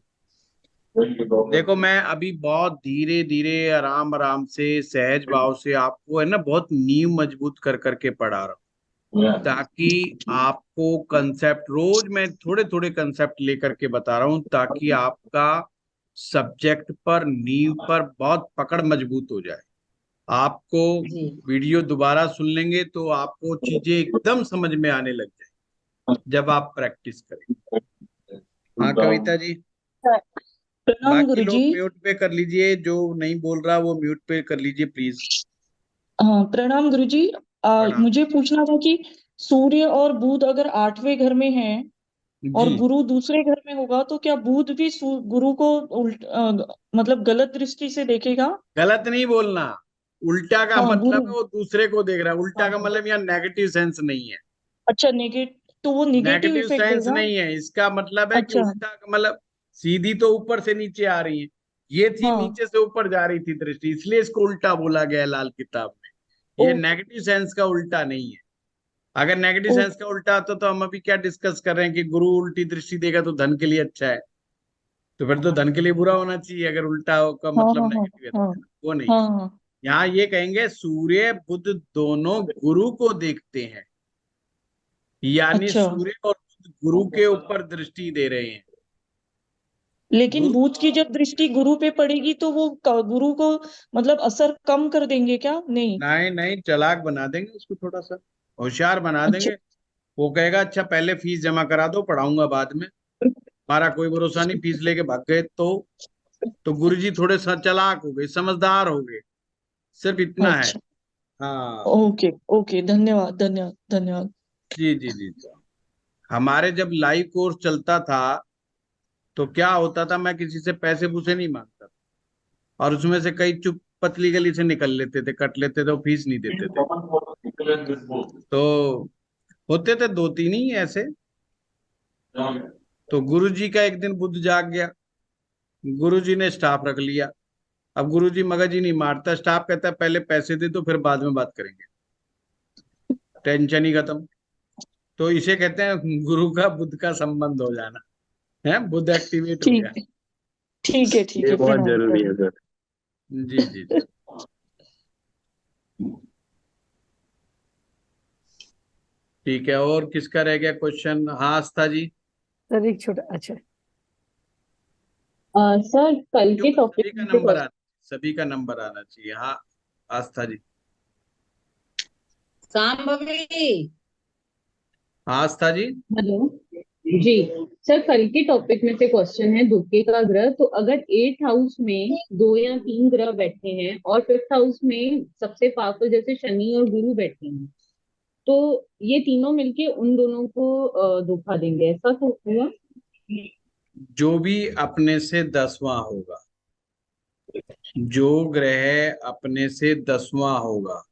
देखो, मैं अभी बहुत धीरे धीरे आराम आराम से सहज भाव से आपको है ना बहुत नींव मजबूत कर करके पढ़ा रहा हूँ, ताकि आपको कंसेप्ट, रोज मैं थोड़े थोड़े कंसेप्ट लेकर के बता रहा हूँ, ताकि आपका सब्जेक्ट पर, नींव पर बहुत पकड़ मजबूत हो जाए। आपको वीडियो दोबारा सुन लेंगे तो आपको चीजें एकदम समझ में आने लग जाए जब आप प्रैक्टिस करें। हाँ कविता जी। बाकी लोग म्यूट पे कर लीजिए, जो नहीं बोल रहा वो म्यूट पे कर लीजिए प्लीज। हाँ प्रणाम गुरुजी। मुझे पूछना था कि सूर्य और बुध अगर 8वें घर में हैं और गुरु दूसरे घर में होगा तो क्या बुध भी गुरु को मतलब गलत दृष्टि से देखेगा? गलत नहीं बोलना, उल्टा का मतलब है वो दूसरे को देख रहा है। उल्टा का मतलब यहाँ नेगेटिव सेंस नहीं है। अच्छा तो वो नेगेटिव इफेक्ट सेंस देगा? नहीं है, इसका मतलब है कि उल्टा का मतलब सीधी तो ऊपर से नीचे आ रही है, ये थी हाँ नीचे से ऊपर जा रही थी दृष्टि, इसलिए इसको उल्टा बोला गया है लाल किताब में। ये ओ नेगेटिव सेंस का उल्टा नहीं है। अगर नेगेटिव ओ सेंस का उल्टा आता तो हम अभी क्या डिस्कस कर रहे हैं कि गुरु उल्टी दृष्टि देगा तो धन के लिए अच्छा है, तो फिर तो धन के लिए बुरा होना चाहिए अगर उल्टा का हाँ मतलब हाँ हाँ नेगेटिव है हाँ तो। वो नहीं है। हाँ हाँ यहाँ ये कहेंगे सूर्य बुध दोनों गुरु को देखते हैं, यानी अच्छा। सूर्य और बुध गुरु के ऊपर दृष्टि दे रहे हैं। लेकिन गुरु बुध की जब दृष्टि गुरु पे पड़ेगी तो वो गुरु को मतलब असर कम कर देंगे क्या? नहीं। नहीं नहीं, चालाक बना देंगे उसको, थोड़ा सा होशियार बना अच्छा देंगे। वो कहेगा अच्छा पहले फीस जमा करा दो, पढ़ाऊंगा बाद में, हमारा कोई भरोसा नहीं, फीस लेके भाग गए तो गुरुजी थोड़े सा चालाक हो गए, समझदार हो गए, सिर्फ इतना है। अच्छा। हाँ ओके ओके, धन्यवाद धन्यवाद धन्यवाद। जी जी जी जी। हमारे जब लाइव कोर्स चलता था तो क्या होता था, मैं किसी से पैसे पूसे नहीं मांगता था, और उसमें से कई चुप पतली गली से निकल लेते थे, कट लेते थे, वो फीस नहीं देते थे। तो होते थे दो तीन ही ऐसे। तो गुरुजी का एक दिन बुद्ध जाग गया, गुरुजी ने स्टाफ रख लिया। अब गुरुजी मगज ही नहीं मारता, स्टाफ कहता है पहले पैसे दे दो फिर बाद में बात करेंगे, टेंशन ही खत्म। तो इसे कहते हैं गुरु का बुद्ध का संबंध हो जाना, है बुद्ध एक्टिवेट हो गया। ठीक ठीक है ठीक ये है, बहुत प्रणाम जरूरी है प्रणाम। सर। जी जी जी। ठीक है, और किसका रह गया क्वेश्चन? हाँ आस्था जी। सर एक छोटा, अच्छा सर कल के टॉपिक सभी का में नंबर आना, सभी का नंबर आना चाहिए। हाँ आस्था जी। सांभवी। हाँ आस्था जी। हेलो जी। सर कल के टॉपिक में से क्वेश्चन है धोखे का ग्रह। तो अगर 8th हाउस में 2 या 3 ग्रह बैठे हैं और 5th हाउस में सबसे पावरफुल जैसे शनि और गुरु बैठे हैं, तो ये तीनों मिलके उन दोनों को धोखा देंगे, ऐसा तो हुआ? जो भी अपने से 10वां होगा, जो ग्रह अपने से 10वां होगा,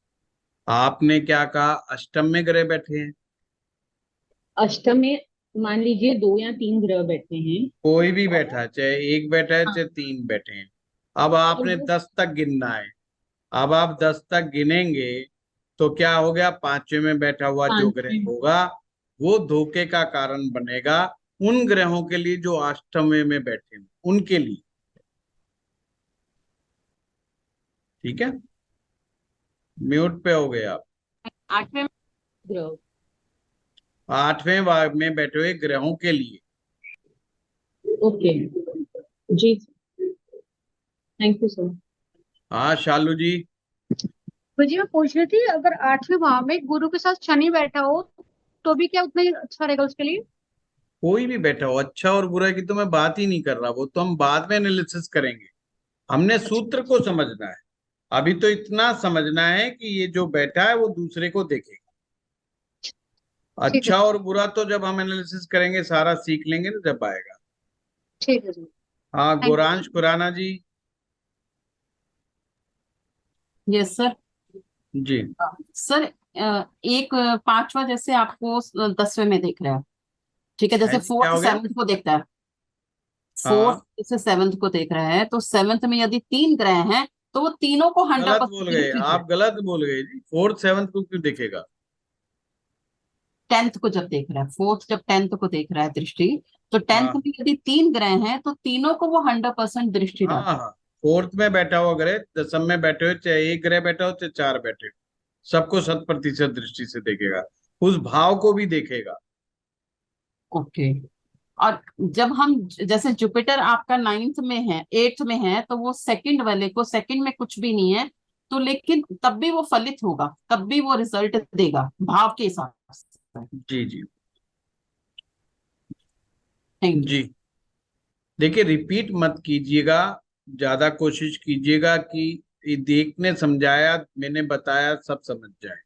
आपने क्या कहा, अष्टम में ग्रह बैठे हैं, अष्टम में मान लीजिए 2 या 3 ग्रह बैठे हैं। कोई भी बैठा है, चाहे एक बैठा है चाहे 3 बैठे हैं। अब और आपने वो 10 तक गिनना है। अब आप 10 तक गिनेंगे तो क्या हो गया, 5वें में बैठा हुआ जो ग्रह पांचवें। होगा वो धोखे का कारण बनेगा उन ग्रहों के लिए जो अष्टमवें में बैठे हैं, उनके लिए। ठीक है, म्यूट पे हो गए आप। 8वें ग्रह। 8वें में बैठे हुए ग्रहों के लिए। ओके जी, थैंक यू सर। हाँ शालू जी। मुझे मैं पूछ रही थी, अगर 8वें भाव में गुरु के साथ शनि बैठा हो तो भी क्या उतना ही अच्छा रहेगा उसके लिए? कोई भी बैठा हो, अच्छा और बुरा की तो मैं बात ही नहीं कर रहा, वो तो हम बाद में एनालिसिस करेंगे। हमने सूत्र को समझना है, अभी तो इतना समझना है कि ये जो बैठा है वो दूसरे को देखेगा। ठीक है अच्छा और बुरा तो जब हम एनालिसिस करेंगे सारा सीख लेंगे ना, जब आएगा। ठीक है जी। हाँ thank Gouransh Khurana ji. Yes sir. जी सर एक 5वां जैसे आपको 10वें में देख रहा है, ठीक है, जैसे है जी, क्या 4th हो गया? 7th को देखता है, हाँ 4th जैसे 7th को देख रहा है, तो 7th में यदि 3 ग्रह हैं तो वो तीनों को गलत बोल गए 100% आप, गलत बोल गए जी। 4th 7th को क्यों देखेगा? 10th को जब देख रहा है, 4th जब 10th को देख रहा है दृष्टि, तो 10th हाँ में यदि 3 ग्रह हैं तो तीनों को वो 100% दृष्टि हाँ डालता है। हाँ, 4th में बैठा हुआ ग्रह 10 में बैठे हुए, चाहे एक ग्रह बैठा हो चाहे 4 बैठे हो, सबको 100% दृष्टि से देखेगा, उस भाव को भी देखेगा। ओके। और जब हम जैसे जुपिटर आपका 9th में है, 8th में है, तो वो सेकंड वाले को, सेकंड में कुछ भी नहीं है तो लेकिन तब भी वो फलित होगा, तब भी वो रिजल्ट देगा भाव के हिसाब से। जी जी थैंक यू। जी। देखिए रिपीट मत कीजिएगा, ज्यादा कोशिश कीजिएगा कि ये देखने समझाया मैंने बताया सब समझ जाए,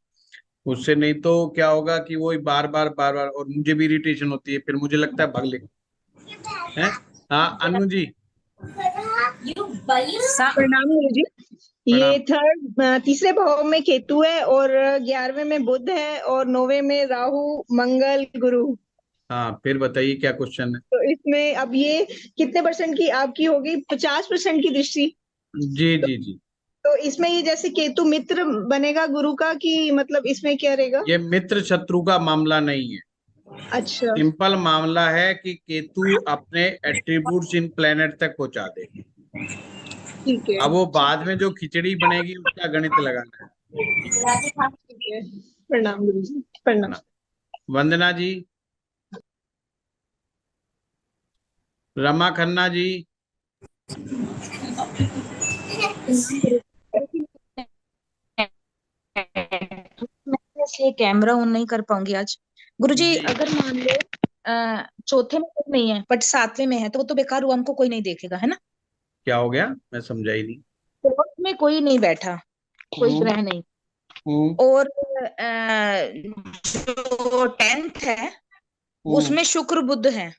उससे नहीं तो क्या होगा कि वो बार बार बार बार, और मुझे भी इरिटेशन होती है, फिर मुझे लगता है भाग ले हैं। हाँ अनु जी। प्रणाम गुरु जी। ये तीसरे भाव में केतु है और 11वें में बुध है और 9वें में राहु मंगल गुरु। हाँ, फिर बताइए क्या क्वेश्चन है। तो इसमें अब ये कितने परसेंट की आपकी होगी? 50% की दृष्टि। जी जी जी। तो इसमें ये जैसे केतु मित्र बनेगा गुरु का, कि मतलब इसमें क्या रहेगा? ये मित्र शत्रु का मामला नहीं है। अच्छा सिंपल मामला है कि केतु अपने एट्रीब्यूट्स इन प्लेनेट तक पहुंचा दे। ठीक है। अब वो बाद में जो खिचड़ी बनेगी उसका गणित लगाना है। ठीक है, प्रणाम गुरु जी, प्रणाम। वंदना जी, रमा खन्ना जी। इसलिए कैमरा ऑन नहीं कर पाऊंगी आज। गुरुजी अगर मान लो चौथे में कोई नहीं है बट सातवें में है तो वो तो बेकार हुआ, हमको कोई नहीं देखेगा, है ना? क्या हो गया, मैं समझा ही नहीं। फोर्थ में कोई नहीं बैठा, कोई ग्रह नहीं, और जो 10th है उसमें शुक्र बुध है,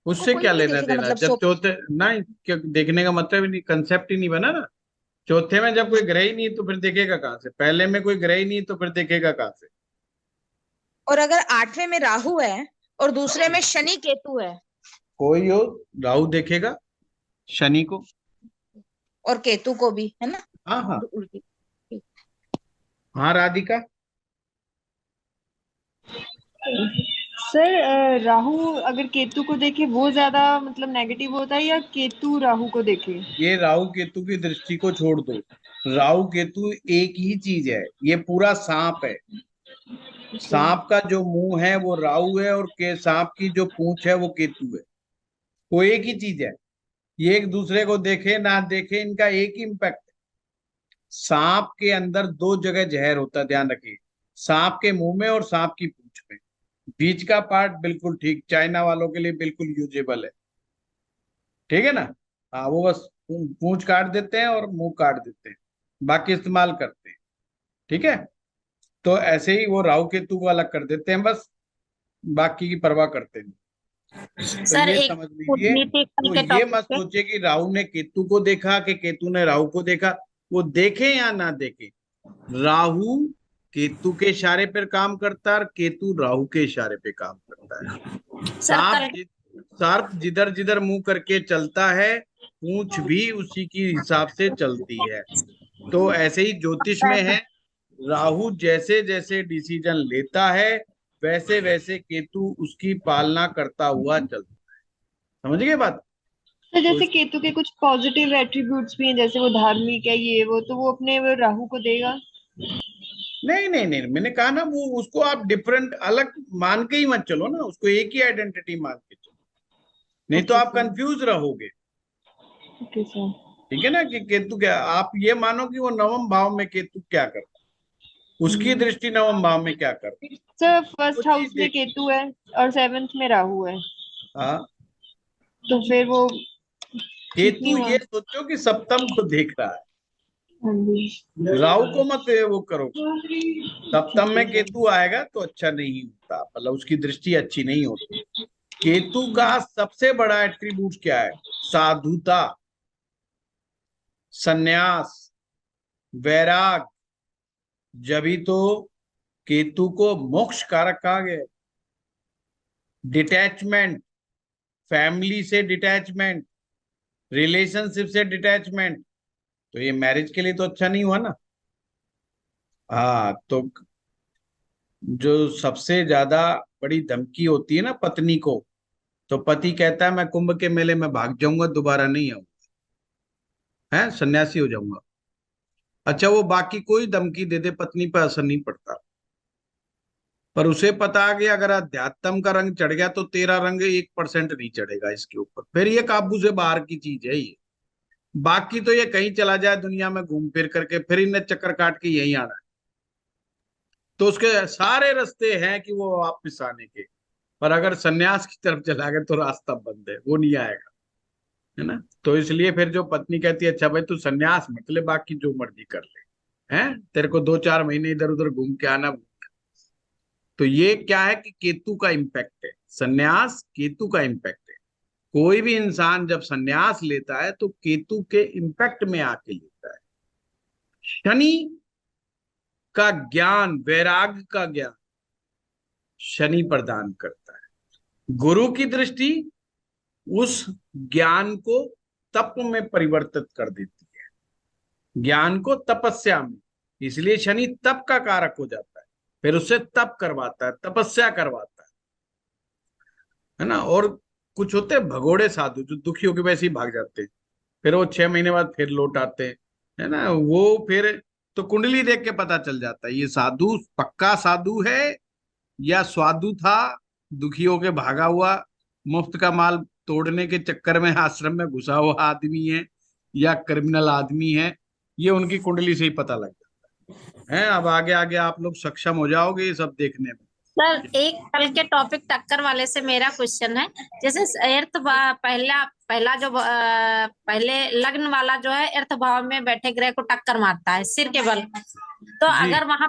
उससे कोई क्या नहीं लेना देखेगा देना, मतलब जब चौथे नहीं, क्या देखने का मतलब ही नहीं, कंसेप्ट ही नहीं बना ना। चौथे में जब कोई ग्रह ही नहीं तो फिर देखेगा कहाँ से, पहले में कोई ग्रह ही नहीं तो फिर देखेगा कहाँ से। और अगर 8वें में राहु है और दूसरे में शनि केतु है, कोई हो, राहु देखेगा शनि को और केतु को भी, है ना? हाँ हाँ उल्टी। हाँ। राधिका, सर राहु अगर केतु को देखे वो ज्यादा मतलब नेगेटिव होता है, या केतु राहु को देखे? ये राहु केतु की दृष्टि को छोड़ दो। राहु केतु एक ही चीज है, ये पूरा सांप है। सांप का जो मुंह है वो राहु है, और के सांप की जो पूंछ है वो केतु है। वो एक ही चीज है, ये एक दूसरे को देखे ना देखे इनका एक ही इम्पैक्ट है। सांप के अंदर दो जगह जहर होता है, ध्यान रखिए, सांप के मुंह में और सांप की पूंछ में। बीच का पार्ट बिल्कुल ठीक, चाइना वालों के लिए बिल्कुल यूजेबल है, ठीक है ना। हाँ, वो बस पूंछ काट देते हैं और मुंह काट देते हैं, बाकी इस्तेमाल करते हैं, ठीक है। तो ऐसे ही वो राहु केतु को अलग कर देते हैं बस, बाकी की परवाह करते नहीं। तो सर ये एक समझ लीजिए, कूटनीति तो के ये टॉपिक मत पे सोचे कि राहु ने केतु को देखा कि केतु ने राहु को देखा। वो देखे या ना देखे, राहु केतु के इशारे पर काम करता है और केतु राहु के इशारे पे काम करता है। सांप जिधर जिधर मुंह करके चलता है, पूंछ भी उसी की हिसाब से चलती है। तो ऐसे ही ज्योतिष में है, राहु जैसे जैसे डिसीजन लेता है वैसे वैसे केतु उसकी पालना करता हुआ चलता है। समझ गए बात? तो जैसे केतु के कुछ पॉजिटिव एट्रीब्यूट्स भी हैं, जैसे वो धार्मिक है ये वो, तो वो अपने वो राहु को देगा? नहीं नहीं नहीं, मैंने कहा ना, वो उसको आप डिफरेंट अलग मान के ही मत चलो ना, उसको एक ही आइडेंटिटी मान के चलो, नहीं तो आप कंफ्यूज रहोगे। Okay sir. ठीक है ना, कि केतु क्या, आप ये मानो कि वो नवम भाव में केतु क्या करता है, उसकी दृष्टि नवम भाव में क्या करता है। सर फर्स्ट हाउस में केतु है और 7th में राहु है, हाँ, तो फिर वो केतु ये सोचो कि सप्तम को देख रहा है, हाँ जी। राहु को मत वो करो। सप्तम में केतु आएगा तो अच्छा नहीं होता, मतलब उसकी दृष्टि अच्छी नहीं होती। केतु का सबसे बड़ा एट्रीब्यूट क्या है? साधुता, सन्यास, वैराग। जभी तो केतु को मोक्ष कारक कहा गया। डिटैचमेंट, फैमिली से डिटैचमेंट, रिलेशनशिप से डिटैचमेंट। तो ये मैरिज के लिए तो अच्छा नहीं हुआ ना। हाँ, तो जो सबसे ज्यादा बड़ी धमकी होती है ना पत्नी को, तो पति कहता है मैं कुंभ के मेले में भाग जाऊंगा, दोबारा नहीं आऊंगा, है सन्यासी हो जाऊंगा। अच्छा, वो बाकी कोई धमकी दे दे पत्नी पर असर नहीं पड़ता, पर उसे पता है कि अगर अध्यात्म का रंग चढ़ गया तो तेरा रंग 1% नहीं चढ़ेगा इसके ऊपर, फिर ये काबू से बाहर की चीज है ये। बाकी तो ये कहीं चला जाए दुनिया में घूम फिर करके, फिर इन्हें चक्कर काट के यहीं आना है। तो उसके सारे रास्ते हैं कि वो वापिस आने के, पर अगर सन्यास की तरफ चला गया तो रास्ता बंद है, वो नहीं आएगा, है ना। तो इसलिए फिर जो पत्नी कहती है अच्छा भाई तू सन्यास मत ले, बाकी जो मर्जी कर ले, हैं तेरे को 2-4 महीने इधर उधर घूम के आना। तो ये क्या है कि केतु का इम्पैक्ट है, सन्यास केतु का इम्पैक्ट है। कोई भी इंसान जब सन्यास लेता है तो केतु के इम्पैक्ट में आके लेता है। शनि का ज्ञान, वैराग्य का ज्ञान शनि प्रदान करता है। गुरु की दृष्टि उस ज्ञान को तप में परिवर्तित कर देती है, ज्ञान को तपस्या में। इसलिए शनि तप का कारक हो जाता है, फिर उससे तप करवाता है, तपस्या करवाता है ना। और कुछ होते हैं भगोड़े साधु जो दुखी होकर वैसे ही भाग जाते हैं, फिर वो 6 महीने बाद फिर लौट आते हैं, है ना। वो फिर तो कुंडली देख के पता चल जाता है ये साधु पक्का साधु है या स्वादु था, दुखी होके भागा हुआ, मुफ्त का माल तोड़ने के चक्कर में आश्रम में घुसा हुआ आदमी है या क्रिमिनल आदमी है। ये उनकी कुंडली से ही पता लग जाता है। अब आगे आगे आप लोग सक्षम हो जाओगे ये सब देखने में। सर एक कल के टॉपिक टक्कर वाले से मेरा क्वेश्चन है, जैसे अर्थ पहला जो पहले लग्न वाला जो है अर्थ भाव में बैठे ग्रह को टक्कर मारता है सिर के बल, तो अगर वहां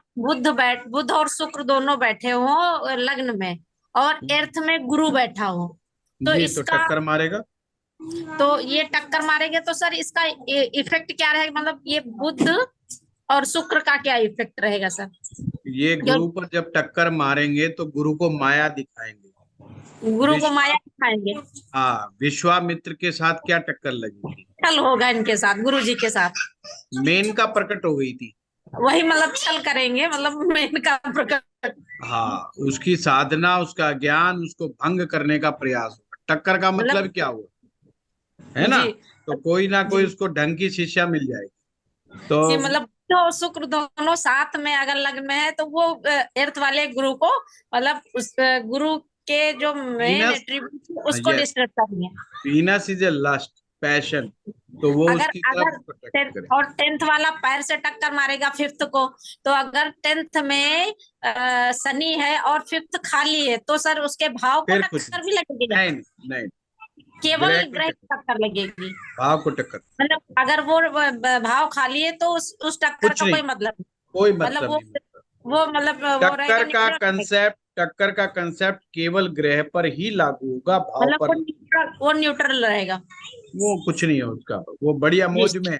बुध और शुक्र दोनों बैठे हो लग्न में और अर्थ में गुरु बैठा हो तो इसका टक्कर मारेगा। तो ये टक्कर मारेंगे तो सर इसका इफेक्ट क्या रहेगा, मतलब ये बुध और शुक्र का क्या इफेक्ट रहेगा सर? ये गुरु पर जब टक्कर मारेंगे तो गुरु को माया दिखाएंगे, गुरु को माया दिखाएंगे। हाँ, विश्वामित्र के साथ क्या टक्कर लगी? छल होगा इनके साथ, गुरु जी के साथ मेनका प्रकट हो गई थी, वही मतलब छल करेंगे, मतलब मेनका प्रकट। हाँ, उसकी साधना, उसका ज्ञान, उसको भंग करने का प्रयास होगा। टक्कर का मतलब क्या हुआ, है ना। तो कोई ना कोई उसको ढंग की शिक्षा मिल जाएगी। तो मतलब तो शुक्र दोनों साथ में अगर लग्न में है तो वो अर्थ वाले गुरु को, मतलब उस गुरु के जो मेन एट्रीब्यूट उसको डिस्टर्ब करेंगे। Venus is a lust, passion, तो वो अगर उसकी तरफ और 10th वाला पैर से टक्कर मारेगा 5th को, तो अगर 10th में शनि है और 5th खाली है तो सर उसके भाव को टक्कर भी लगेगी? नहीं, केवल ग्रह की टक्कर लगेगी, भाव को टक्कर। मतलब अगर वो भाव खाली है तो उस टक्कर का कोई मतलब वो मतलब टक्कर का कंसेप्ट केवल ग्रह पर ही लागू होगा, भाव पर वो न्यूट्रल रहेगा, वो कुछ नहीं है उसका, वो बढ़िया मौज में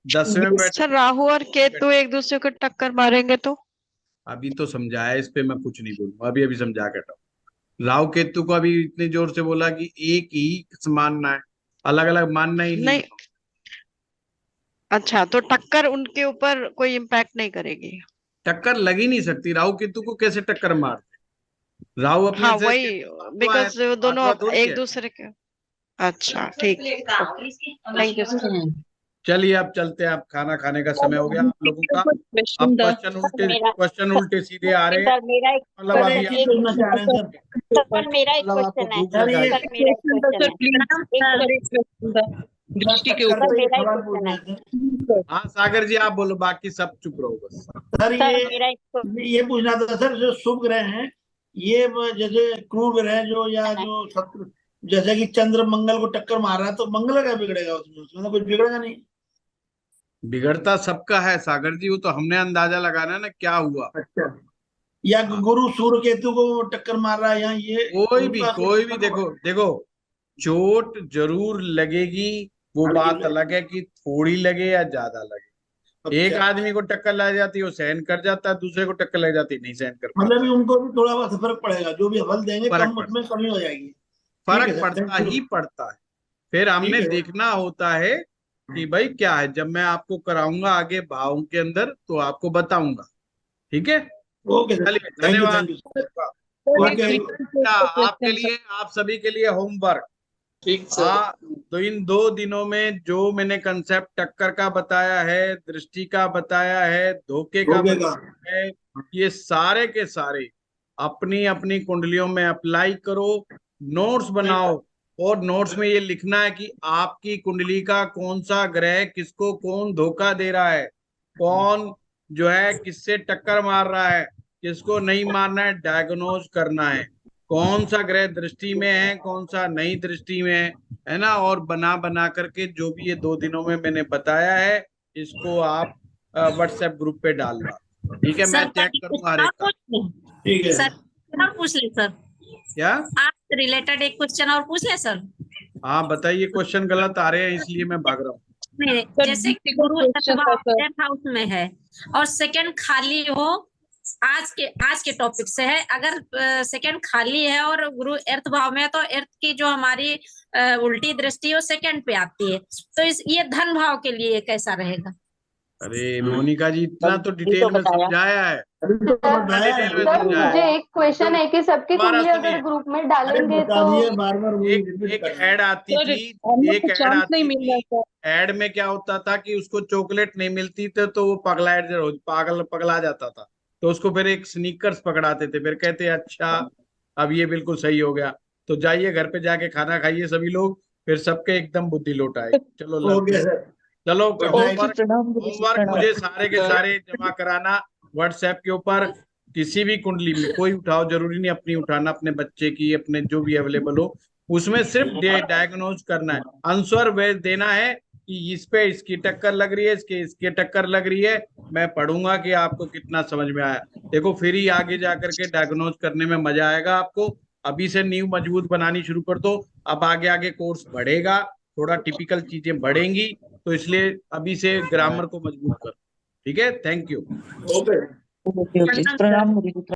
10वें में। सर राहु और केतु एक दूसरे को टक्कर मारेंगे तो? अभी तो समझाया, इस पे मैं कुछ नहीं बोलूंगा, अभी समझा के हटाऊं। राहु केतु को अभी इतने जोर से बोला कि एक ही मानना है, अलग अलग मानना ही नहीं। अच्छा, तो टक्कर उनके ऊपर कोई इम्पैक्ट नहीं करेगी? टक्कर लग ही नहीं सकती, राहु केतु को कैसे टक्कर मारते? राहु अपने हाँ वही, बिकॉज दोनों एक दूसरे के। अच्छा ठीक है, थैंक यू सर। चलिए अब चलते हैं, आप खाना खाने का समय हो गया आप लोगों का। अब क्वेश्चन उल्टे सीधे आ रहे हैं, मतलब अभी मेरा एक क्वेश्चन है। हाँ सागर जी आप बोलो, बाकी सब चुप रहो बस। सर ये पूछना था सर, जो शुभ ग्रह हैं ये जैसे क्रूर ग्रह जो या जो शत्रु, जैसे कि चंद्र मंगल को टक्कर मार रहा है, तो मंगल क्या बिगड़ेगा उसमें तो कुछ बिगड़ेगा नहीं? बिगड़ता सबका है सागर जी, वो तो हमने अंदाजा लगाना है ना क्या हुआ। अच्छा, या गुरु सूर्य केतु को टक्कर मार रहा है, या ये कोई भी देखो चोट जरूर लगेगी, वो बात अलग है कि थोड़ी लगे या ज्यादा लगे। एक आदमी को टक्कर लग जाती है वो सहन कर जाता है, दूसरे को टक्कर लग जाती है नहीं सहन कर पाता। मतलब भी उनको भी थोड़ा बहुत फर्क पड़ेगा, जो भी फल देंगे उसमें कमी हो जाएगी। फर्क पड़ता ही पड़ता है, फिर हमने देखना होता है कि भाई क्या है। जब मैं आपको कराऊंगा आगे भावों के अंदर तो आपको बताऊंगा, ठीक है। चलिए धन्यवाद आपके लिए, आप सभी के लिए होमवर्क। ठीक तो इन 2 दिनों में जो मैंने कंसेप्ट टक्कर का बताया है, दृष्टि का बताया है, धोखे का बताया है, ये सारे के सारे अपनी अपनी कुंडलियों में अप्लाई करो, नोट्स बनाओ और नोट्स में ये लिखना है कि आपकी कुंडली का कौन सा ग्रह किसको कौन धोखा दे रहा है, कौन जो है किससे टक्कर मार रहा है, किसको नहीं मारना है, डायग्नोज करना है, कौन सा ग्रह दृष्टि में है, कौन सा नई दृष्टि में है ना। और बना करके जो भी ये 2 दिनों में मैंने बताया है इसको आप व्हाट्सएप ग्रुप पे डालना, ठीक है। मैं चेक करूंगा हर एक, ठीक है सर। पूछ ले सर, क्या आप रिलेटेड एक क्वेश्चन और पूछ ले सर। हाँ बताइए, क्वेश्चन गलत आ रहे हैं इसलिए मैं भाग रहा हूँ। जैसे गुरु 10th हाउस में है और 2nd खाली हो आज के टॉपिक से है। अगर सेकंड खाली है और गुरु अर्थ भाव में है तो अर्थ की जो हमारी उल्टी दृष्टि है वो सेकंड पे आती है, तो ये धन भाव के लिए कैसा रहेगा? अरे मोनिका जी इतना तो डिटेल में समझाया है, डिटेल में सर समझाया मुझे है। एक क्वेश्चन है कि सबकी दोबारा कुंडली सुनिए। अगर ग्रुप में डालेंगे तो एक ऐड आती सर, थी, हमको एक ऐड चांस नहीं आती मिल रहा थी, सर। ऐड में क्या होता था कि उसको चॉकलेट नहीं मिलती थी तो वो पगला जाता था, तो उसको फिर एक स्नीकर्स पकड़ाते थे, फिर कहते अच्छा अब ये बिल्कुल सही हो गया। तो जाइए घर पे जाके खाना खाइए सभी लोग, फिर सबके एकदम बुद्धि लौट आएगी। चलो लव यू। चलो होमवर्क मुझे सारे के सारे जमा कराना व्हाट्सएप के ऊपर, किसी भी कुंडली में कोई उठाओ, जरूरी नहीं अपनी उठाना, अपने बच्चे की, अपने जो भी अवेलेबल हो, उसमें सिर्फ डायग्नोज करना है, आंसर वे देना है कि इस पे इसकी टक्कर लग रही है, इसके टक्कर लग रही है। मैं पढ़ूंगा कि आपको कितना समझ में आया। देखो फिर ही आगे जाकर के डायग्नोज करने में मजा आएगा आपको। अभी से नींव मजबूत बनानी शुरू कर दो, अब आगे आगे कोर्स बढ़ेगा, थोड़ा टिपिकल चीजें बढ़ेंगी, तो इसलिए अभी से ग्रामर को मजबूत करो। ठीक है, थैंक यू। ओके, प्रणाम गुरुजी।